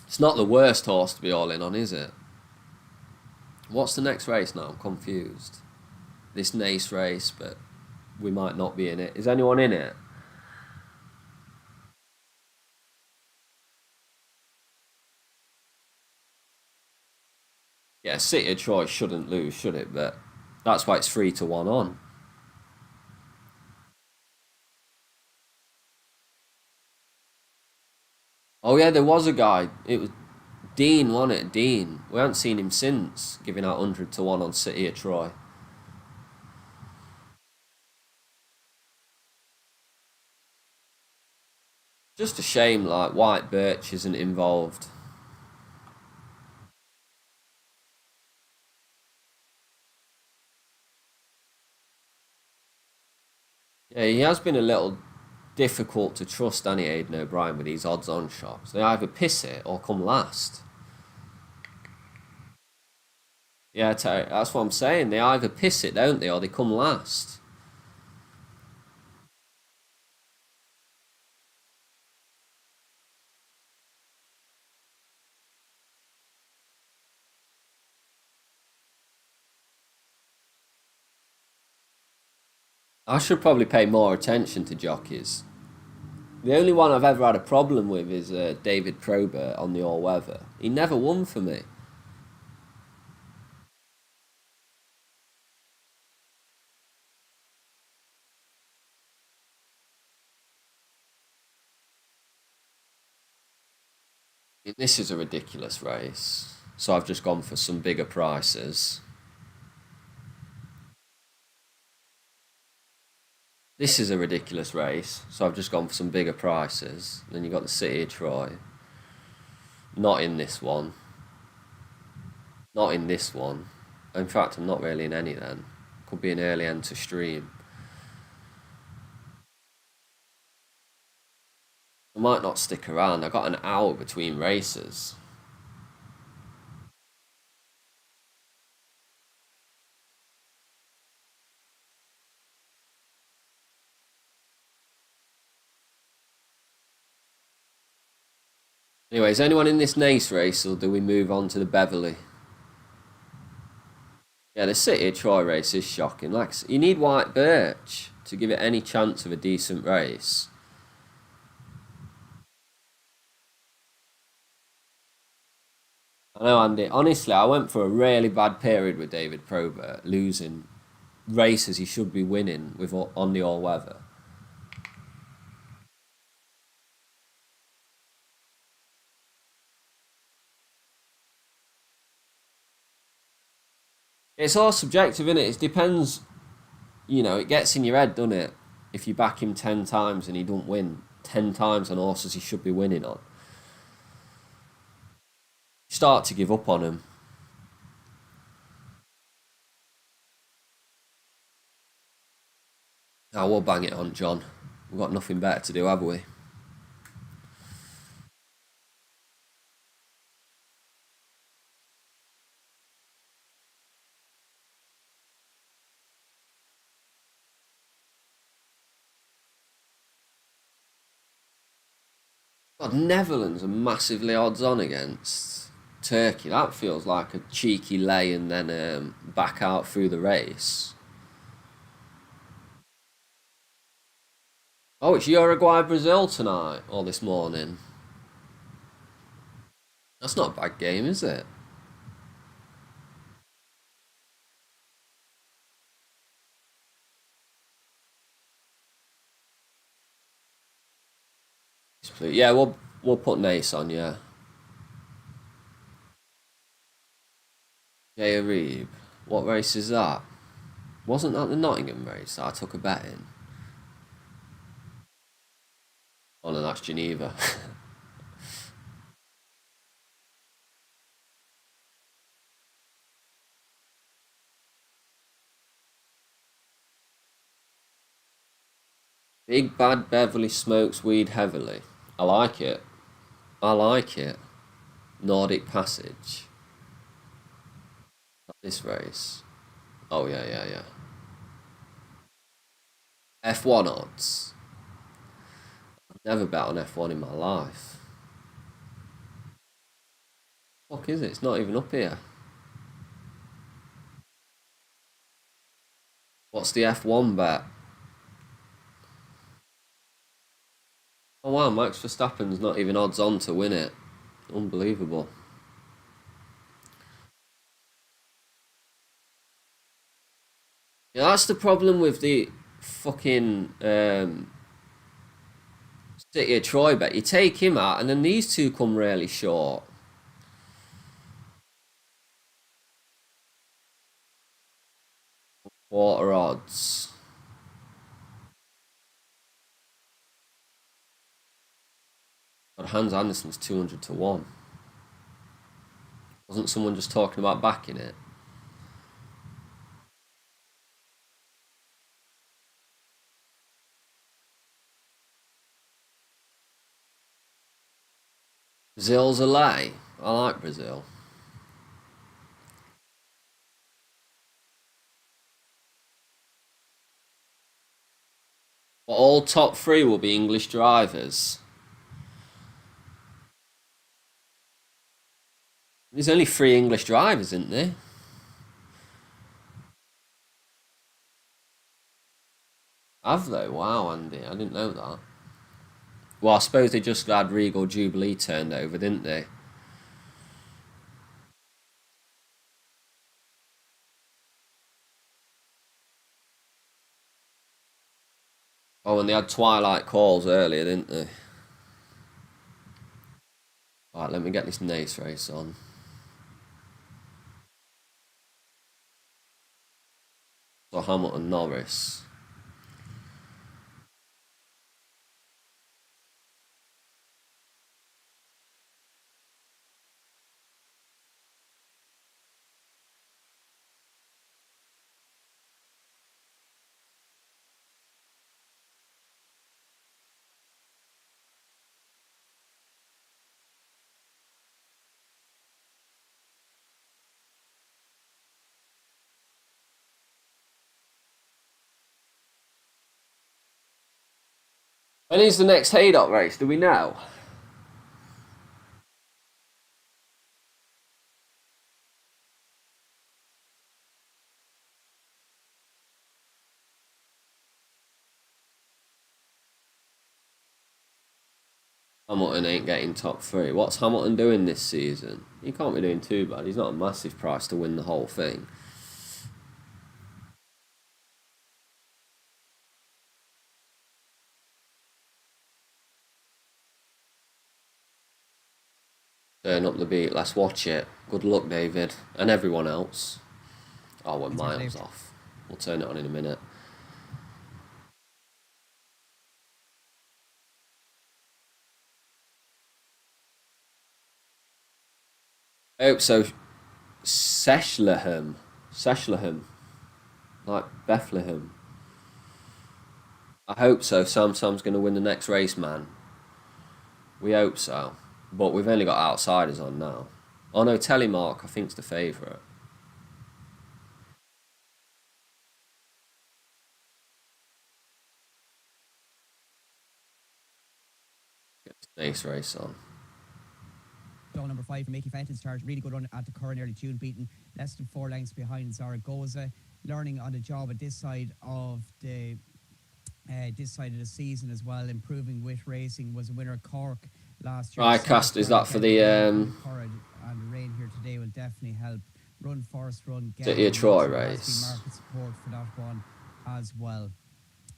It's not the worst horse to be all in on, is it? What's the next race now? I'm confused. This Nace race, but we might not be in it. Is anyone in it? Yeah, City of Troy shouldn't lose, should it? But that's why it's 3-1 on. Oh yeah, there was a guy. It was Dean, wasn't it? Dean. We haven't seen him since, giving out 100-1 on City of Troy. Just a shame, like, White Birch isn't involved. Yeah, he has been a little difficult to trust, hasn't he, Aidan O'Brien, with these odds-on shots. They either piss it or come last. Yeah, Terry, that's what I'm saying. They either piss it, don't they, or they come last. I should probably pay more attention to jockeys. The only one I've ever had a problem with is David Probert on the all-weather. He never won for me. This is a ridiculous race, so I've just gone for some bigger prices. This is a ridiculous race, so I've just gone for some bigger prices. Then you've got the City of Troy. Not in this one. Not in this one. In fact, I'm not really in any then. Could be an early end to stream. I might not stick around. I got an hour between races. Anyway, is anyone in this Nace race, or do we move on to the Beverley? Yeah, the City of Troy race is shocking. Like, you need White Birch to give it any chance of a decent race. I know, Andy. Honestly, I went for a really bad period with David Probert, losing races he should be winning with on the all-weather. It's all subjective, isn't it? It depends, you know, it gets in your head, doesn't it? If you back him 10 times and he don't win 10 times on horses he should be winning on, you start to give up on him. Oh, we'll bang it on, John. We've got nothing better to do, have we? God, Netherlands are massively odds on against Turkey. That feels like a cheeky lay and then back out through the race. Oh, it's Uruguay-Brazil tonight, or this morning. That's not a bad game, is it? Yeah, we'll put Nace on, yeah. Jay Reeb. What race is that? Wasn't that the Nottingham race that I took a bet in? Oh no, that's Geneva. Big Bad Beverly smokes weed heavily. I like it. I like it. Nordic Passage. This race. Oh, yeah. F1 odds. I've never bet on F1 in my life. Fuck is it? It's not even up here. What's the F1 bet? Oh wow, Max Verstappen's not even odds on to win it. Unbelievable. Yeah, that's the problem with the fucking City of Troy bet. You take him out and then these two come really short. Quarter odds. God, Hans Anderson's 200 to 1. Wasn't someone just talking about backing it? Brazil's a lay. I like Brazil. But all top 3 will be English drivers. There's only 3 English drivers, isn't there? Have they? Wow, Andy. I didn't know that. Well, I suppose they just had Regal Jubilee turned over, didn't they? Oh, and they had Twilight Calls earlier, didn't they? Alright, let me get this Nace race on. So Hamilton Norris. When is the next Haydock race? Do we know? Hamilton ain't getting top 3. What's Hamilton doing this season? He can't be doing too bad. He's not a massive price to win the whole thing. Turn up the beat. Let's watch it. Good luck, David. And everyone else. Oh, we're miles off. We'll turn it on in a minute. I hope so. Seshlehem. Like Bethlehem. I hope so. Sam's going to win the next race, man. We hope so. But we've only got outsiders on now. Oh no, Telemark I think's the favourite. Get this Nace race on. Number 5 for Mickey Fenton's charge. Really good run at the current early tune, beating less than 4 lengths behind Zaragoza. Learning on the job at this side of the season as well. Improving with racing. Was a winner at Cork last year. Right, Cast, is that for the and the rain here today will definitely help. Run Forest Run. City of Troy race. Market support for that one as well.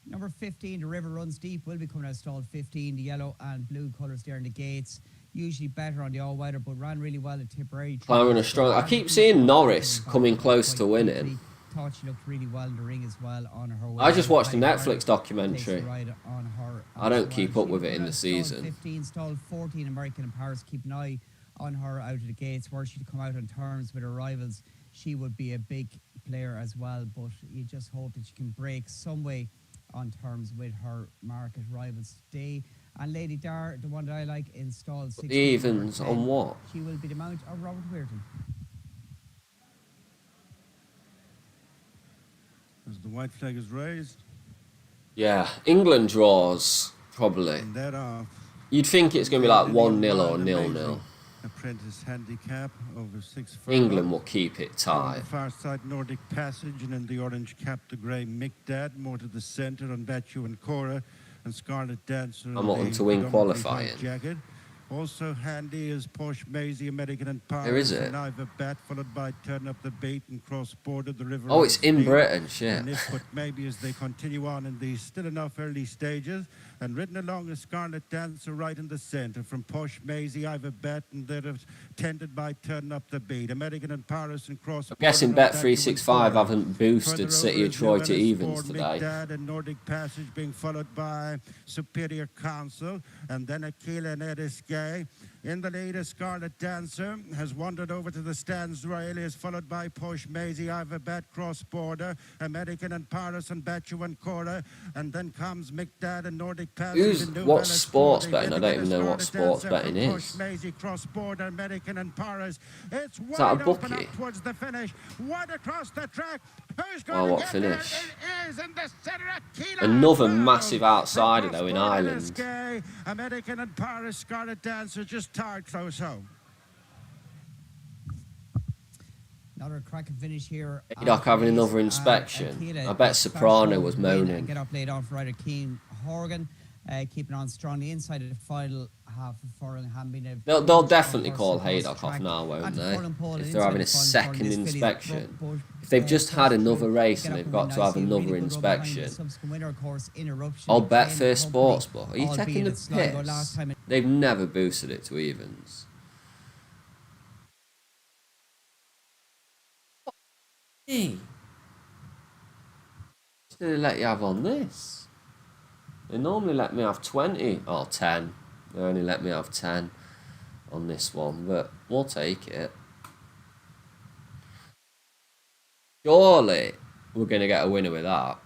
Number 15, the River Runs Deep, will be coming out stalled 15. The yellow and blue colours there in the gates. Usually better on the all-weather, but ran really well at Tipperary. Climbing a strong. I keep seeing Norris coming close to winning. Thought she looked really well in the ring as well on her way. I just watched a Netflix documentary. I don't keep up with it in the season. 15, stalled 14, American in Paris. Keep an eye on her out of the gates. Were she to come out on terms with her rivals, she would be a big player as well, but you just hope that she can break some way on terms with her market rivals today. And Lady Dar, the one that I like, installed 6. Evens on what? She will be the mount of Robert Weirton. As the white flag is raised. Yeah, England draws, probably. And that off. You'd think it's going to be like 1-0 or 0-0. Apprentice handicap over 6 furlongs. England will keep it On tight. the far side, Nordic Passage, and in the orange cap, the grey Micdad. More to the centre on Batu and Cora, and Scarlet Dancer. I want them to win qualifying. Jacket. Also handy is Porsche Maisie, American and Power. Where is it? And Iva Bat, followed by Turn Up the Bait and Cross Border, the River. Oh, it's in Speed. Britain, shit. And if but maybe as they continue on in these still enough early stages, and ridden along is Scarlet Dancer right in the centre from Posh Maisie, Iva Bet, and they're tended by Turn Up the Beat. American and Paris and Cross. I'm guessing Bet365 haven't boosted City of Troy to evens today. And Nordic Passage being followed by Superior Council, and then Aquila and Ediskay. In the lead is Scarlet Dancer, has wandered over to the stands. Rail is followed by Posh Maisie, Iva Bet, Cross Border, American and Paris and Batu and Cora, and then comes Micdad and Nordic Passage. What's sports betting? I don't even know what sports betting is. Posh Maisie, Cross Border, American and Paris. It's Is that a wide open bookie? up towards the finish. Wide across the track. Who's Oh, going what to get finish? there? It is in the centre. Aquila. Another Wow. massive outsider, though, in Cross Border, Ireland. Ediskay, American and Paris, Scarlet Dancer just tired close home. Another cracking finish here. Haydock having another inspection. I bet Soprano was moaning. Get up late on for rider Keane Horgan, keeping on strongly inside of the final half of furlong. They'll definitely call Haydock off now, won't they? If they're having a second inspection. If they've just had another race and they've got to have another inspection. I'll bet First Sportsbook. Are you taking the piss? They've never boosted it to evens. Hey. Just didn't let you have on this. They normally let me have 20 or 10. They only let me have 10 on this one, but we'll take it. Surely we're going to get a winner with that.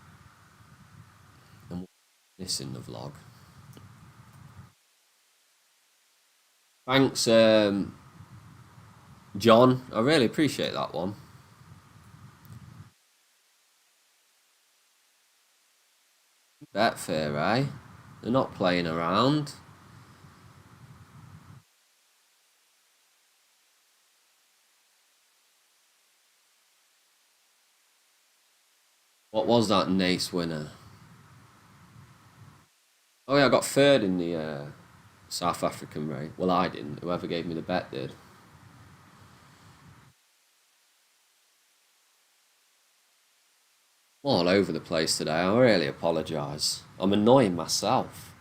And we'll put this in the vlog. Thanks, John. I really appreciate that one. Betfair, eh? They're not playing around. What was that Nace winner? Oh yeah, I got third in the South African race. Well, I didn't. Whoever gave me the bet did. I'm all over the place today. I really apologise. I'm annoying myself.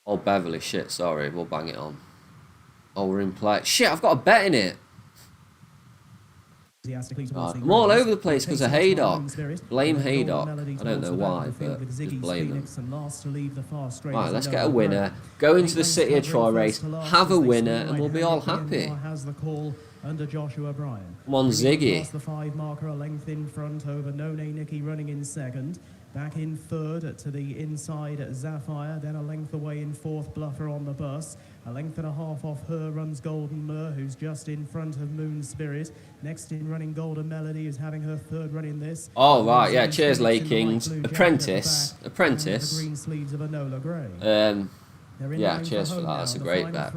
Oh, Beverly, shit, sorry. We'll bang it on. Oh, we're in play. Shit, I've got a bet in it. God, I'm all over the place because of Haydock. Blame Haydock. I don't know why, but just blame them. Right, let's get a winner. Go into the City of Troy race, have a winner, and we'll be all happy. Under Joshua Bryan. Come on, Ziggy. Past the 5 marker, a length in front over No Nay Nicky running in second. Back in third to the inside Sapphire, then a length away in fourth Bluffer on the bus. A length and a half off her runs Golden Mur, who's just in front of Moon Spirit. Next in running Golden Melody, who's having her third run in this. Oh, right, yeah, cheers, Lay Kings. Apprentice. The green sleeves of Enola Gray. Yeah, cheers for that. That's a great bet.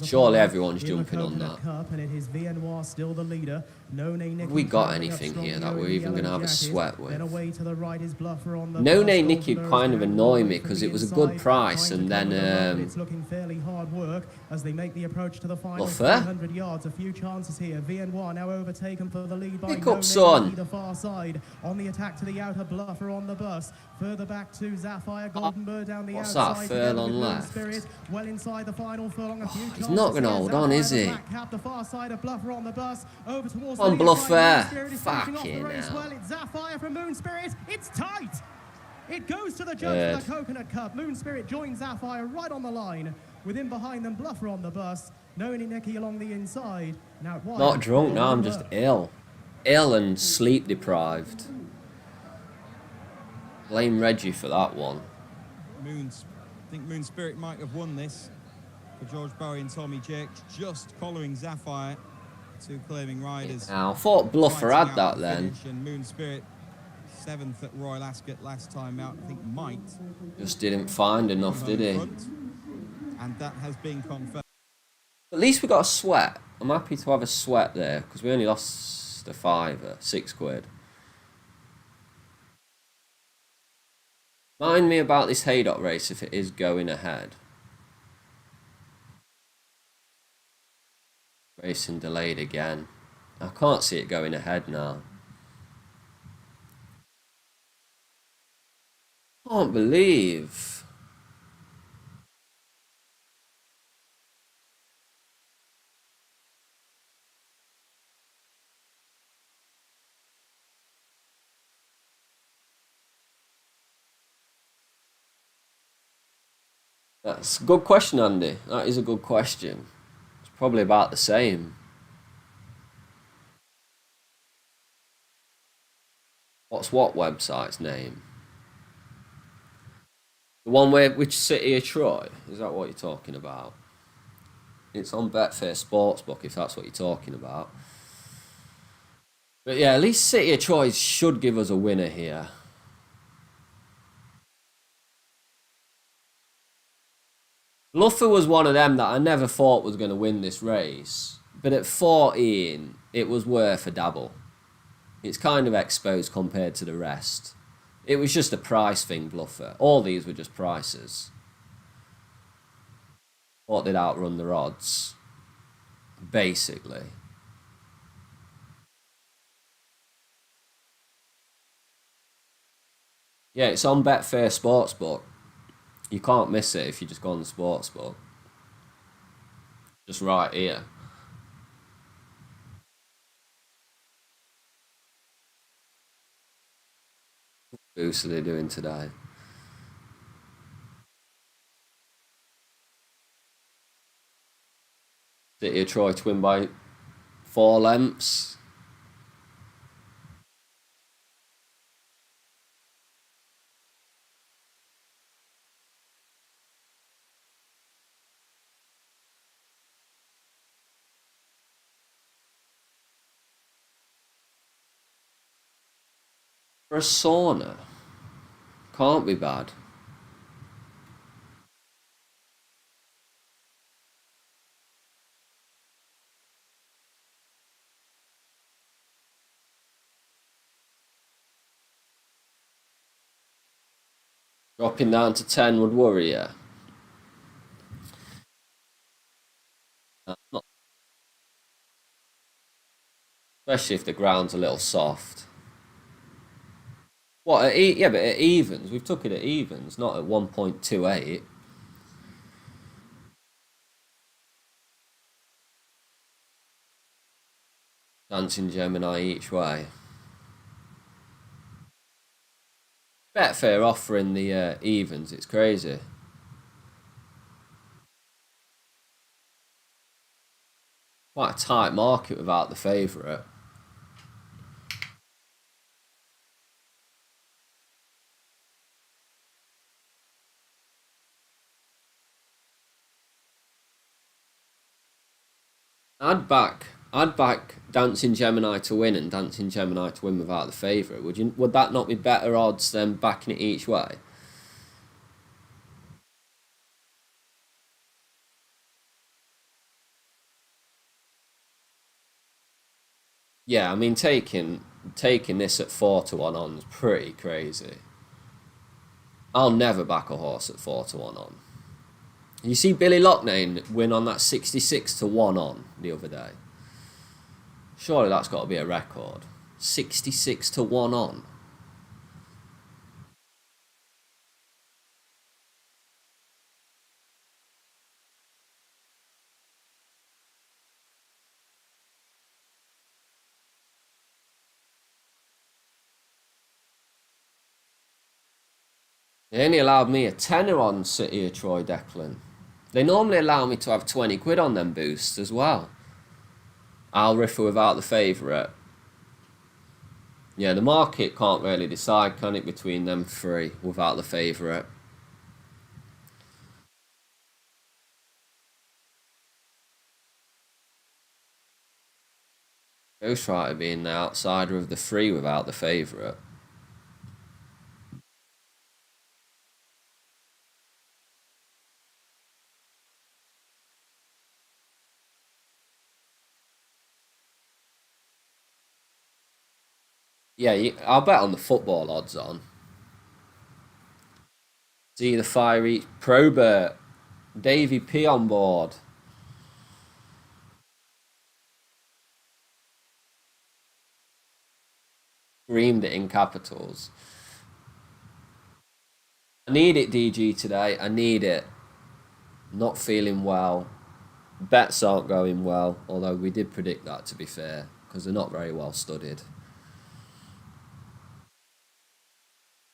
Surely everyone's jumping on that. Have we got anything here that we're even going to have a sweat with? No Nay Nicky kind of annoy me because it was a good price and then it's looking fairly hard work as they make the approach to the final fair. 300 yards. A few chances here. VNY now overtaken for the lead by Pick No up, Nay son. Nicky, the far side on the attack to the outer Bluffer on the bus. Further back to Sapphire, Golden Bird down the What's outside. that, furlong left? Well inside the final furlong. He's not going to hold on, is he? The far side of Bluffer on the bus. Over towards Come on, the Bluffer. Fucking hell. Well, it's Sapphire from Moon Spirit. It's tight. It goes to the judge for the Coconut Cup. Moon Spirit joins Sapphire right on the line. Within behind them, Bluffer on the bus. No Nicky along the inside. Now Not drunk, no, I'm just ill. Ill and sleep deprived. Blame Reggie for that one. I think Moon Spirit might have won this for George Bowie and Tommy Jake, just following Sapphire, two claiming riders. Now, I thought Bluffer had that then. And Moon Spirit, 7th at Royal Ascot last time out, I think might. Just didn't find enough, did he? And that has been confirmed. At least we got a sweat. I'm happy to have a sweat there, because we only lost a fiver, £6. Mind me about this Haydock race if it is going ahead. Racing delayed again. I can't see it going ahead now. Can't believe. That's a good question, Andy. That is a good question. It's probably about the same. What's what website's name? The one where which city of Troy? Is that what you're talking about? It's on Betfair Sportsbook if that's what you're talking about. But yeah, at least City of Troy should give us a winner here. Bluffer was one of them that I never thought was going to win this race. But at 14, it was worth a dabble. It's kind of exposed compared to the rest. It was just a price thing, Bluffer. All these were just prices. Thought they'd outrun their odds. Basically. Yeah, it's on Betfair Sportsbook. You can't miss it if you just go on the Sportsbook. Just right here. What boost are they doing today? City of Troy to win by 4 lengths. For a sauna. Can't be bad. Dropping down to 10 would worry you. Especially if the ground's a little soft. What? Yeah, but at evens. We've took it at evens, not at 1.28. Dancing Gemini each way. Betfair offering the evens. It's crazy. Quite a tight market without the favourite. I'd back Dancing Gemini to win and Dancing Gemini to win without the favourite. Would that not be better odds than backing it each way? Yeah, I mean taking this at 4 to 1 on is pretty crazy. I'll never back a horse at 4 to 1 on. You see Billy Loughnane win on that 66 to 1 on the other day. Surely that's got to be a record. 66 to 1 on. They only allowed me a tenner on City of Troy, Declan. They normally allow me to have 20 quid on them boosts as well. Al Riffer without the favourite. Yeah, the market can't really decide, can it, between them three without the favourite. Ghostwriter being the outsider of the three without the favourite. Yeah, I'll bet on the football odds on. See the fiery Probert. Davy P on board. Screamed it in capitals. I need it, DG, today. I need it. Not feeling well. Bets aren't going well, although we did predict that, to be fair, because they're not very well studied.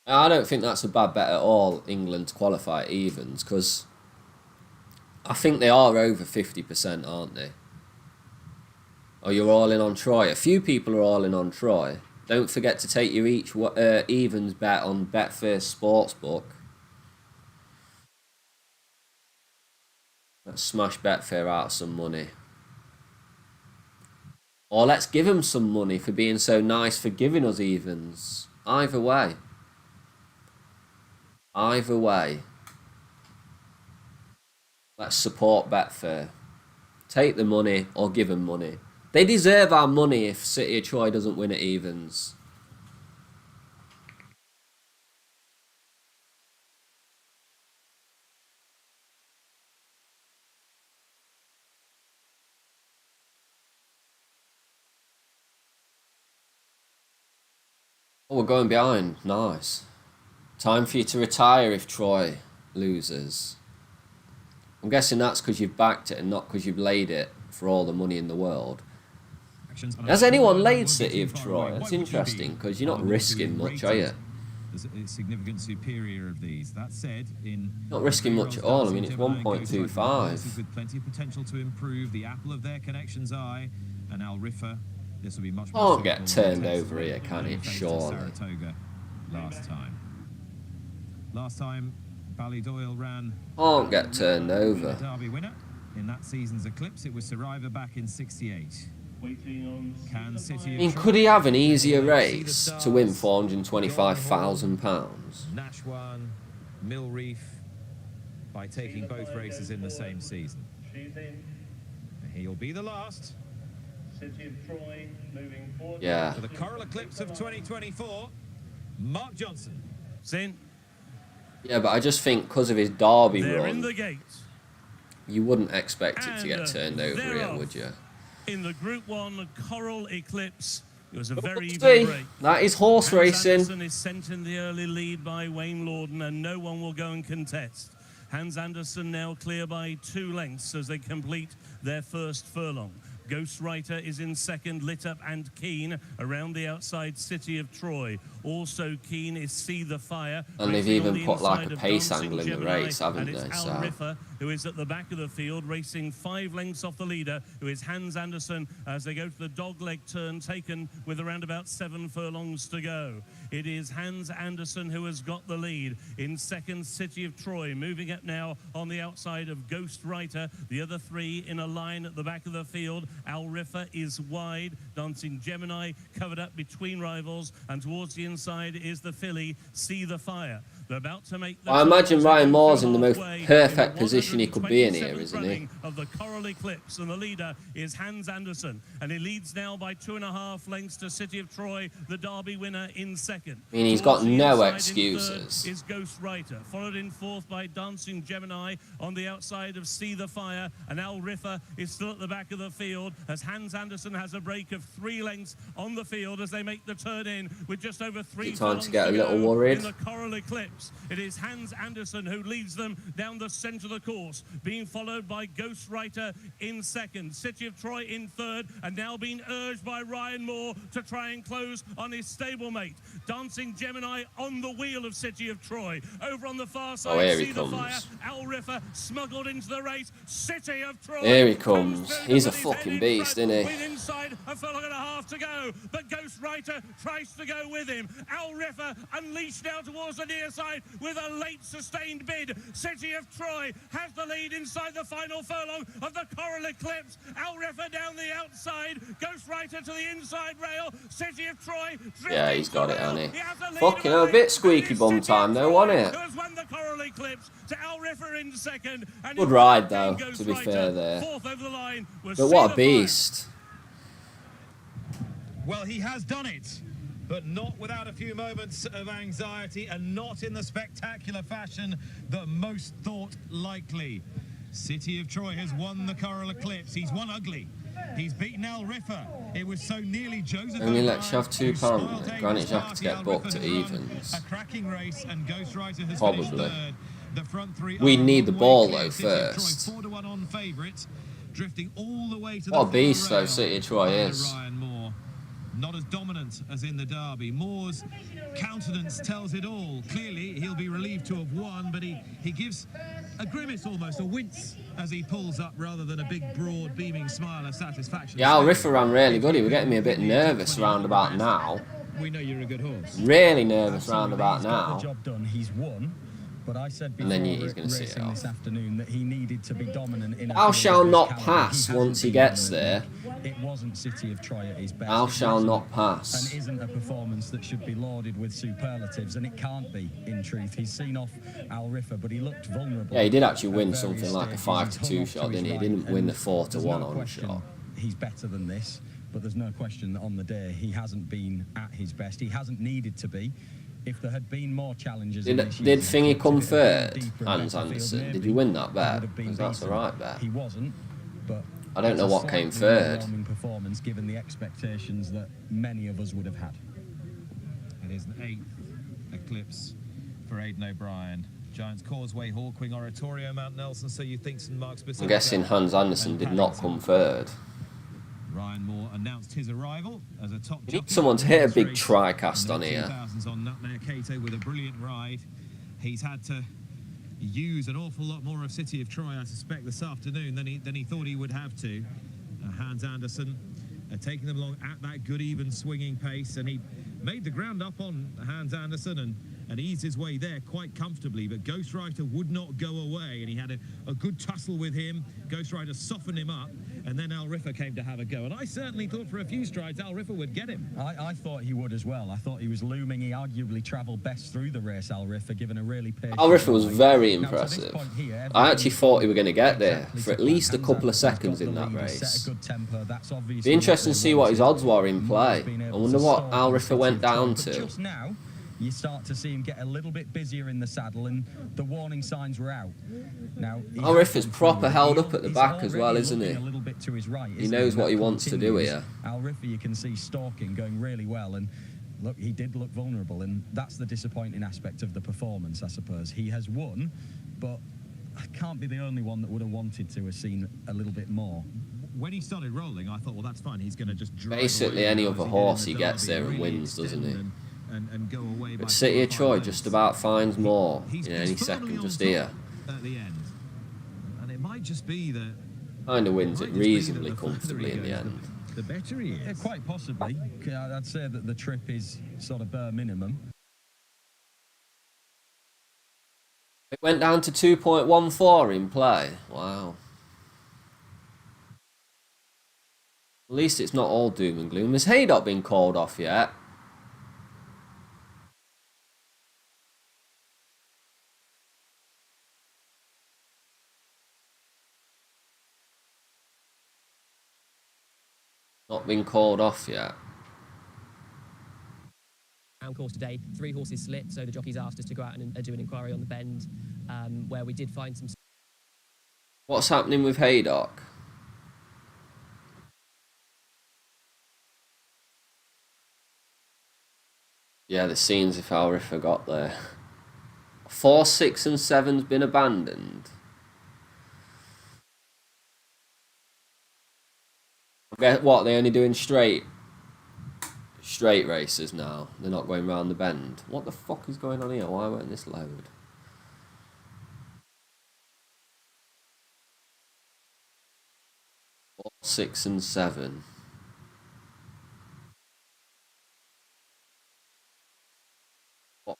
I don't think that's a bad bet at all, England to qualify at evens, because I think they are over 50%, aren't they? Or you're all in on Troy. A few people are all in on Troy. Don't forget to take your evens bet on Betfair Sportsbook. Let's smash Betfair out some money. Or let's give them some money for being so nice for giving us evens. Either way. Either way. Let's support Betfair. Take the money or give them money. They deserve our money if City of Troy doesn't win at evens. Oh, we're going behind. Nice. Time for you to retire if Troy loses. I'm guessing that's because you've backed it and not because you've laid it for all the money in the world. Has anyone laid City of Troy? That's interesting because you're not risking much, are you? The significant superior of these. That said, in not risking much at all. I mean, it's 1.25. With plenty of potential to improve the apple of their connection's eye, and Al Riffa. This will be much more. Can't get turned over here, can it? Surely. Saratoga last time. Last time, Ballydoyle ran. Can't get turned over. Derby winner in that season's eclipse. It was Saraiva back in '68. Can City? I mean, could he have an easier race to win £425,000? Nashwan, Millreef, by taking both races in the same season. He'll be the last. City of Troy moving forward. Yeah. For the Coral Eclipse of 2024, Mark Johnson. Sin. Yeah, but I just think because of his Derby They're in run, the gate. you wouldn't expect it to get turned over here, would you? In the Group 1 Coral Eclipse, it was a very even See, break. that is horse Hans racing. Anderson is sent in the early lead by Wayne Lorden, and no one will go and contest. Hans Anderson now clear by 2 lengths as they complete their first furlong. Ghostwriter is in second, lit up and keen around the outside City of Troy. Also keen is See the Fire. And they've even put like a pace angle in the race, haven't they? Al Riffa, who is at the back of the field, racing 5 lengths off the leader, who is Hans Anderson, as they go to the dogleg turn, taken with around about 7 furlongs to go. It is Hans Anderson who has got the lead. In second, City of Troy, moving up now on the outside of Ghostwriter. The other 3 in a line at the back of the field. Al Riffa is wide. Dancing Gemini covered up between rivals, and towards the inside is the filly See the Fire. They're about to make the I imagine Ryan Moore's in the most perfect position he could be in here, isn't he? Of the Coral Eclipse, and the leader is Hans Anderson, and he leads now by 2.5 lengths to City of Troy, the Derby winner in second. I mean, he's got no excuses. Is Ghostwriter, followed in fourth by Dancing Gemini on the outside of See the Fire, and Al Riffa is still at the back of the field as Hans Anderson has a break of 3 lengths on the field as they make the turn in with just over 3 time to get a little worried. in the Coral Eclipse. Clips. It is Hans Andersen who leads them down the centre of the course, being followed by Ghostwriter in second, City of Troy in third, and now being urged by Ryan Moore to try and close on his stablemate. Dancing Gemini on the wheel of City of Troy. Over on the far side, here he see the comes. fire. Al Riffer smuggled into the race. City of Troy. Here he comes. He's a fucking beast, isn't he? With inside a furlong and a half to go, but Ghostwriter tries to go with him. Al Riffer unleashed now towards the near side with a late sustained bid. City of Troy has the lead inside the final furlong of the Coral Eclipse. Al Riffer down the outside, Ghostwriter to the inside rail. City of Troy. Yeah, he's got it, hasn't he? Fucking a bit squeaky bum time though, wasn't it? Who has won the Coral Eclipse to Al Riffer in second. And Good ride though, to be fair there. Fourth over the line was But what a Cedar beast. Well, he has done it, but not without a few moments of anxiety and not in the spectacular fashion that most thought likely. City of Troy has won the Coral Eclipse. He's won ugly. He's beaten Al Riffer. It was so nearly Joseph. Only let shove O'Brien, £2. who spoiled Granite Amos's Jack to party. get Al booked Riffer at has won evens. A cracking race, and Ghostwriter has Probably. finished third. The front three We are need one the way ball clear. though City of Troy, first. 4-1 on favourite, drifting all the way to What a the beast far though rail City of Troy by is. Ryan Moore. Not as dominant as in the Derby. Moore's countenance tells it all. Clearly, he'll be relieved to have won, but he gives a grimace almost, a wince, as he pulls up rather than a big, broad, beaming smile of satisfaction. Yeah, Al Riffer ran really good. He was getting me a bit nervous round about now. We know you're a good horse. Really nervous round about He's got now. the job done. He's won. But I said And before then he's gonna see it racing off. this afternoon that he needed to be dominant in a Al field shall of his not calibre. pass hasn't once he been gets dominant. there. It wasn't City of Troy at his best. Al It shall wasn't, not pass. And isn't a performance that should be lauded with superlatives, and it can't be, in truth. He's seen off Al Riffer, but he looked vulnerable. Yeah, he did actually at win various something like a stages. 5-2 He's hung shot, off to didn't he? his He didn't right, win the and 4-1 there's no on question shot. He's better than this, but there's no question that on the day he hasn't been at his best. He hasn't needed to be. If there had been more challenges, Did Thingy come third, Hans Andersen? Did you win that bet? Because that's the right bet. He wasn't, but I don't know it's a what came slightly third. underwhelming performance given the expectations that many of us would have had. It is an 8th eclipse for Aidan O'Brien. Giants Causeway, Hawkwing, Oratorio, Mount Nelson, so you think St Mark's I'm guessing Hans Andersen did not come third. Ryan Moore announced his arrival as a top We jockey. need someone to hit a big tri-cast on here. 2000s on Nutmeg Cato with a brilliant ride. He's had to use an awful lot more of City of Troy, I suspect, this afternoon than he thought he would have to. Hans Andersen taking them along at that good even swinging pace, and he made the ground up on Hans Andersen and eased his way there quite comfortably, but Ghostwriter would not go away, and he had a good tussle with him. Ghostwriter softened him up, and then Al Riffer came to have a go, and I certainly thought for a few strides Al Riffer would get him. I thought he would as well. I thought he was looming. He arguably travelled best through the race, Al Riffer, given a really patient Al Riffer was ride. very Now, to this impressive. point here, I actually thought he were going to get there exactly for at to plan. least a Hans couple of Andersen's seconds got in the that lead, he's race. set a good tempo. That's obviously Be interesting to see what his odds were in play. Being I able wonder what stall Al the Riffer City went of Troy, down but to. Just now, you start to see him get a little bit busier in the saddle, and the warning signs were out. Now, Al Riffer's proper held up at the back as well, isn't he? A little bit to his right. He isn't knows And what he that wants to do continues. here. Al Riffer, you can see stalking, going really well, and look, he did look vulnerable, and that's the disappointing aspect of the performance, I suppose. He has won, but I can't be the only one that would have wanted to have seen a little bit more. When he started rolling, I thought, well, that's fine. He's going to just drive Basically, away any now, other as horse he he did in the gets Derby, there and really wins, doesn't he? extend and go away by But City of 4 or 5 Troy lengths. just about finds more He's in any firmly second, on just top here. at the end, and it might just be that Kind of wins it might just be that reasonably the further comfortably he in the goes, end. the better he Yeah, is. quite possibly. I'd say that the trip is sort of bare minimum. It went down to 2.14 in play. Wow. At least it's not all doom and gloom. Has Haydock been called off yet? Not been called off yet. Course today, 3 horses slipped, so the jockeys asked us to go out and do an inquiry on the bend, where we did find some. What's happening with Haydock? Yeah, the scenes if Al Riffer got there. 4, 6, and 7's been abandoned. Get what? They're only doing straight races now. They're not going round the bend. What the fuck is going on here? Why won't this load? 4, 6, and 7. What?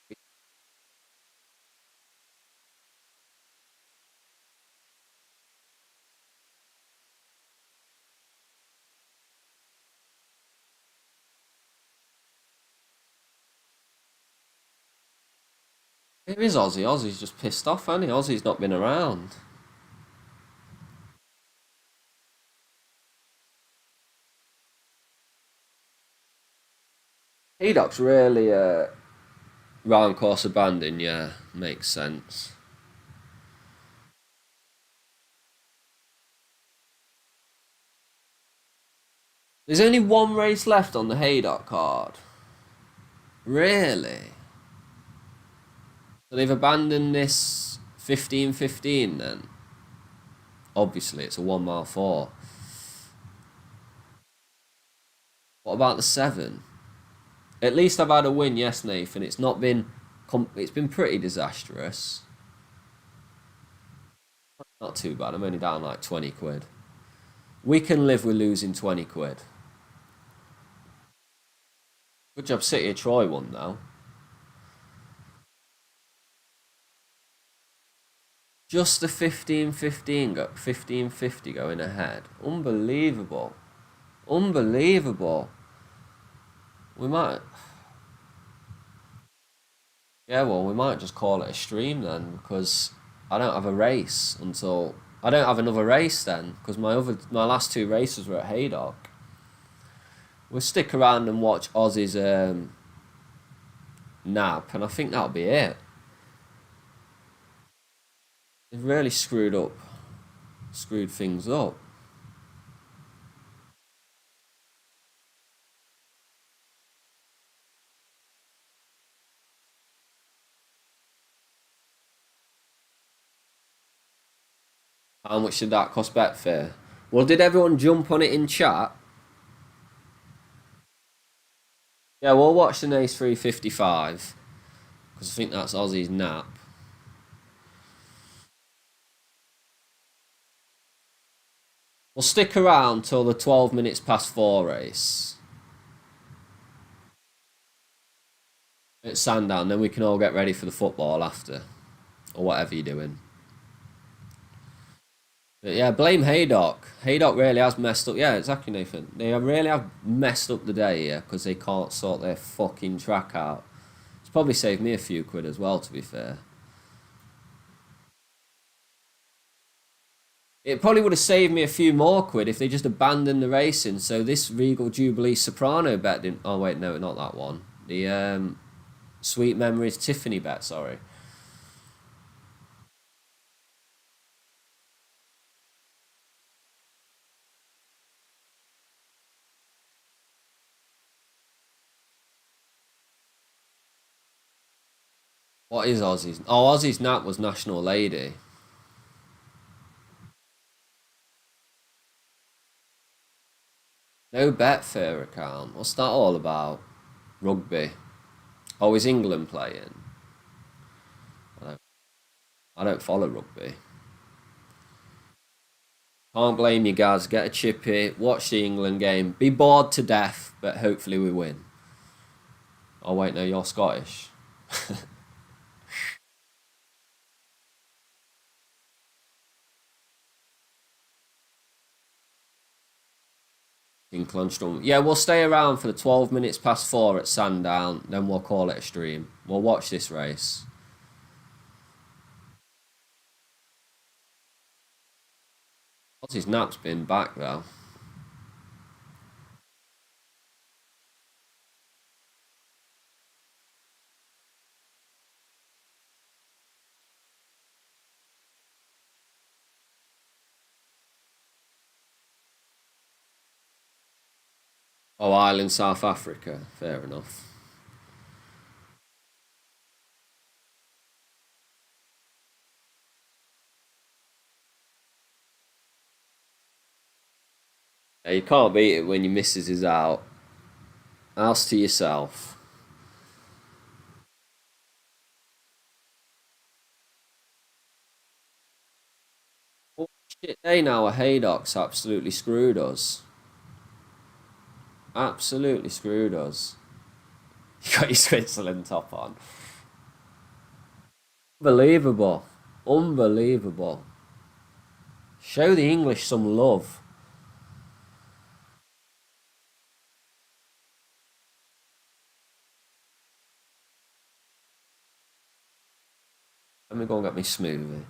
Here is Aussie. Aussie's just pissed off, hasn't he? Aussie's not been around. Haydock's really round course abandoned, yeah, makes sense. There's only one race left on the Haydock card. Really? So they've abandoned this 15-15 then? Obviously, it's a 1 mile 4. What about the 7? At least I've had a win, yes, Nathan. It's not been... it's been pretty disastrous. Not too bad. I'm only down like 20 quid. We can live with losing 20 quid. Good job City of Troy won, though. Just the 15-50 going ahead. Unbelievable. Unbelievable. We might... yeah, well, we might just call it a stream then, because I don't have a race until... I don't have another race then, because my last 2 races were at Haydock. We'll stick around and watch Aussie's nap, and I think that'll be it. They've really screwed things up. How much did that cost Betfair? Well, did everyone jump on it in chat? Yeah, we'll watch the Nace 355, because I think that's Aussie's nap. We'll stick around till the 12 minutes past 4 race at Sandown, then we can all get ready for the football after, or whatever you're doing. But yeah, blame Haydock. Haydock really has messed up. Yeah, exactly, Nathan. They really have messed up the day here because they can't sort their fucking track out. It's probably saved me a few quid as well, to be fair. It probably would have saved me a few more quid if they just abandoned the racing. So this Regal Jubilee Soprano bet didn't... oh, wait, no, not that one. The Sweet Memories Tiffany bet, sorry. What is Aussie's? Oh, Aussie's nap was National Lady. No Betfair account. What's that all about? Rugby. Oh, is England playing? I don't follow rugby. Can't blame you guys. Get a chippy. Watch the England game. Be bored to death, but hopefully we win. Oh wait, no, you're Scottish. Yeah, we'll stay around for the 12 minutes past 4 at Sandown, then we'll call it a stream. We'll watch this race. What's his nap's been back though? Oh, Ireland, South Africa. Fair enough. Yeah, you can't beat it when your missus is out. House to yourself. Oh, shit, they now are Haydocks absolutely screwed us. Absolutely screwed us. You got your Switzerland top on. Unbelievable. Unbelievable. Show the English some love. Let me go and get me smoothie.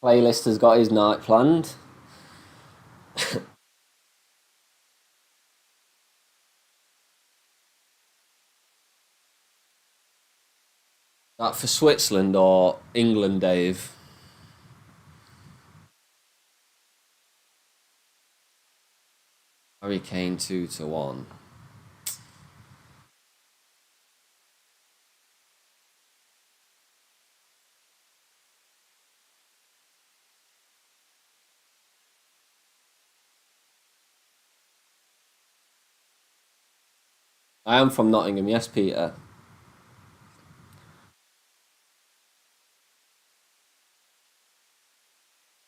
Playlist has got his night planned. That for Switzerland or England, Dave? Harry Kane 2-1. I am from Nottingham, yes, Peter.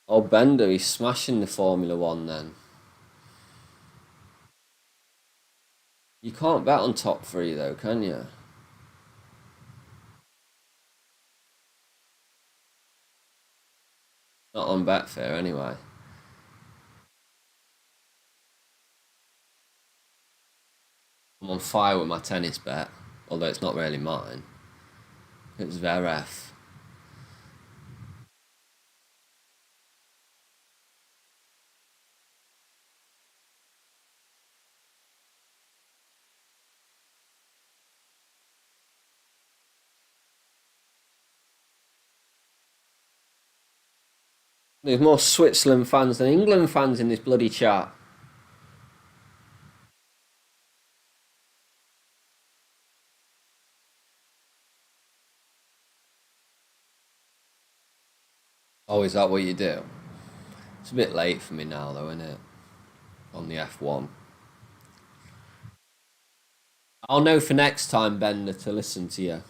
Oh, Bender, he's smashing the Formula One then. You can't bet on top three though, can you? Not on Betfair anyway. I'm on fire with my tennis bet, although it's not really mine. It's Zverev. There's more Switzerland fans than England fans in this bloody chat. Oh, is that what you do? It's a bit late for me now, though, isn't it? On the F1. I'll know for next time, Bender, to listen to you.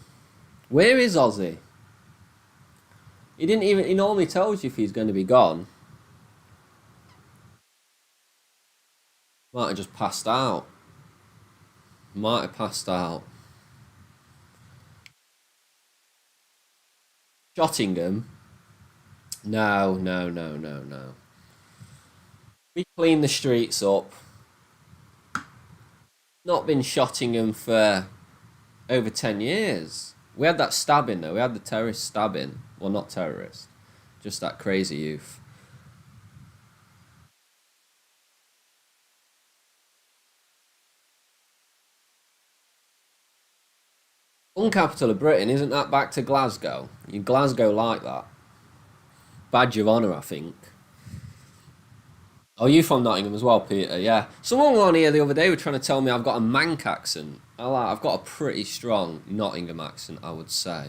Where is Ozzy? He didn't even. He normally tells you if he's going to be gone. Might have just passed out. Might have passed out. Shottingham. No, no, no, no, no. We clean the streets up. Not been Shottingham for over 10 years. We had that stabbing though. We had the terrorist stabbing. Well, not terrorist. Just that crazy youth. Gun capital of Britain, isn't that back to Glasgow? In Glasgow like that. Badge of honour, I think. Oh, you from Nottingham as well, Peter? Yeah. Someone on here the other day were trying to tell me I've got a Manc accent. I've got a pretty strong Nottingham accent, I would say.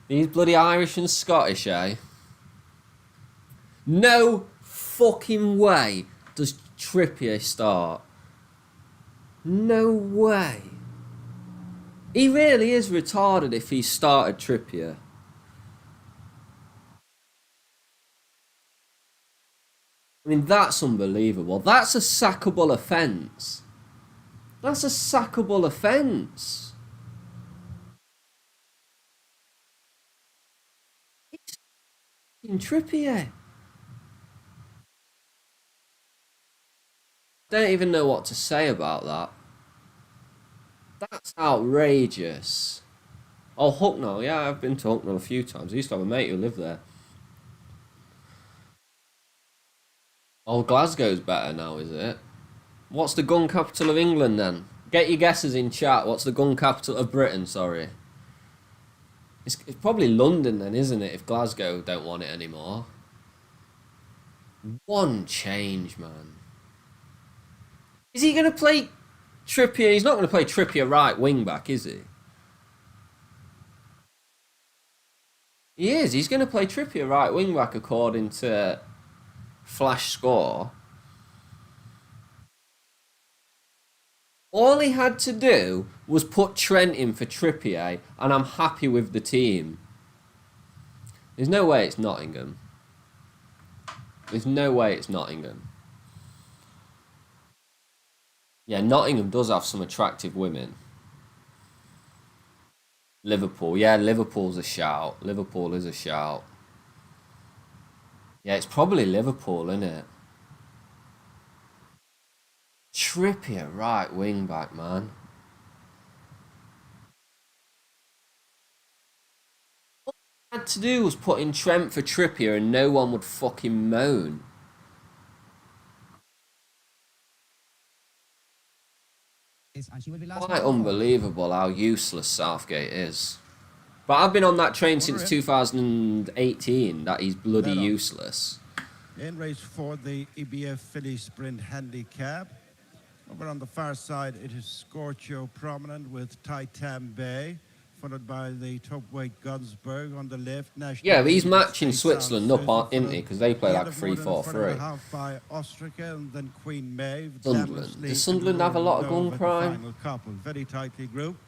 These bloody Irish and Scottish, eh? No fucking way does Trippier start. No way. He really is retarded if he started Trippier. I mean, that's unbelievable. That's a sackable offence. That's a sackable offence. It's in Trippier. Don't even know what to say about that. That's outrageous. Oh, Hucknall. Yeah, I've been to Hucknall a few times. I used to have a mate who lived there. Oh, Glasgow's better now, is it? What's the gun capital of England then? Get your guesses in chat. What's the gun capital of Britain, sorry? It's probably London then, isn't it, if Glasgow don't want it anymore? One change, man. Is he going to play Trippier? He's not going to play Trippier right wing back, is he? He is. He's going to play Trippier right wing back according to Flash Score. All he had to do was put Trent in for Trippier, and I'm happy with the team. There's no way it's Nottingham. There's no way it's Nottingham. Yeah, Nottingham does have some attractive women. Liverpool. Yeah, Liverpool's a shout. Liverpool is a shout. Yeah, it's probably Liverpool, isn't it? Trippier, right wing back, man. All I had to do was put in Trent for Trippier and no one would fucking moan. Quite unbelievable how useless Southgate is. But I've been on that train since 2018 that he's bloody useless. In race 4, the EBF Philly Sprint Handicap. Over on the far side, it is Scorchio Prominent with Titan Bay, followed by the top weight Gunsberg on the left. National Yeah, but he's matching Switzerland up, isn't he? Because they play like 3-4-3. By Ostrica and then Queen Maeve. Sunderland. Does Sunderland have a lot of gun crime? Very tightly grouped.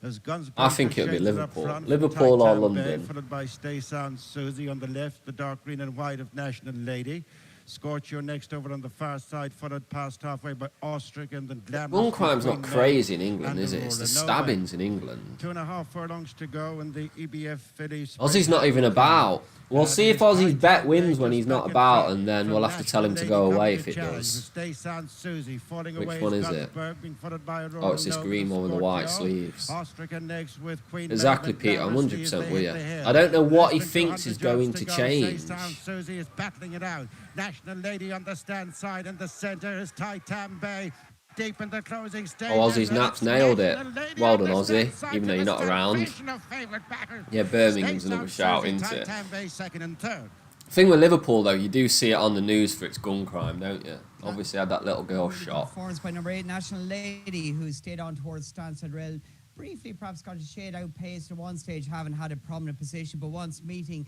As I think it'll be Liverpool. Liverpool or London. Followed by Stay Sound Susie on the left, the dark green and white of National Lady. Scorchio next over on the far side, followed past halfway by Ostrich and then Glamorous. Gun crime's not crazy in England, is it? It's the stabbings in England. 2.5 furlongs to go in the EBF Phillies. Aussie's not even about. We'll see if Aussie's bet wins when he's not about, and then we'll have to tell him to go away if it does. Which one is it? Oh, it's this green one with the white sleeves. Exactly, Peter. I'm 100% with you. I don't know what he thinks is going to change. Susie is battling it out. National Lady on the stand side, and the centre is Titan Bay. Deep in the closing stage. Oh, Aussie's Naps nailed it. Well done, Aussie, even though you're not around. Yeah, Birmingham's another shout, isn't it? Thing with Liverpool, though, you do see it on the news for its gun crime, don't you? Obviously, had that little girl shot. Performance by number 8, National Lady, who stayed on towards Stansted Rail. Briefly, perhaps got a shade outpaced at one stage, haven't had a prominent position, but once meeting.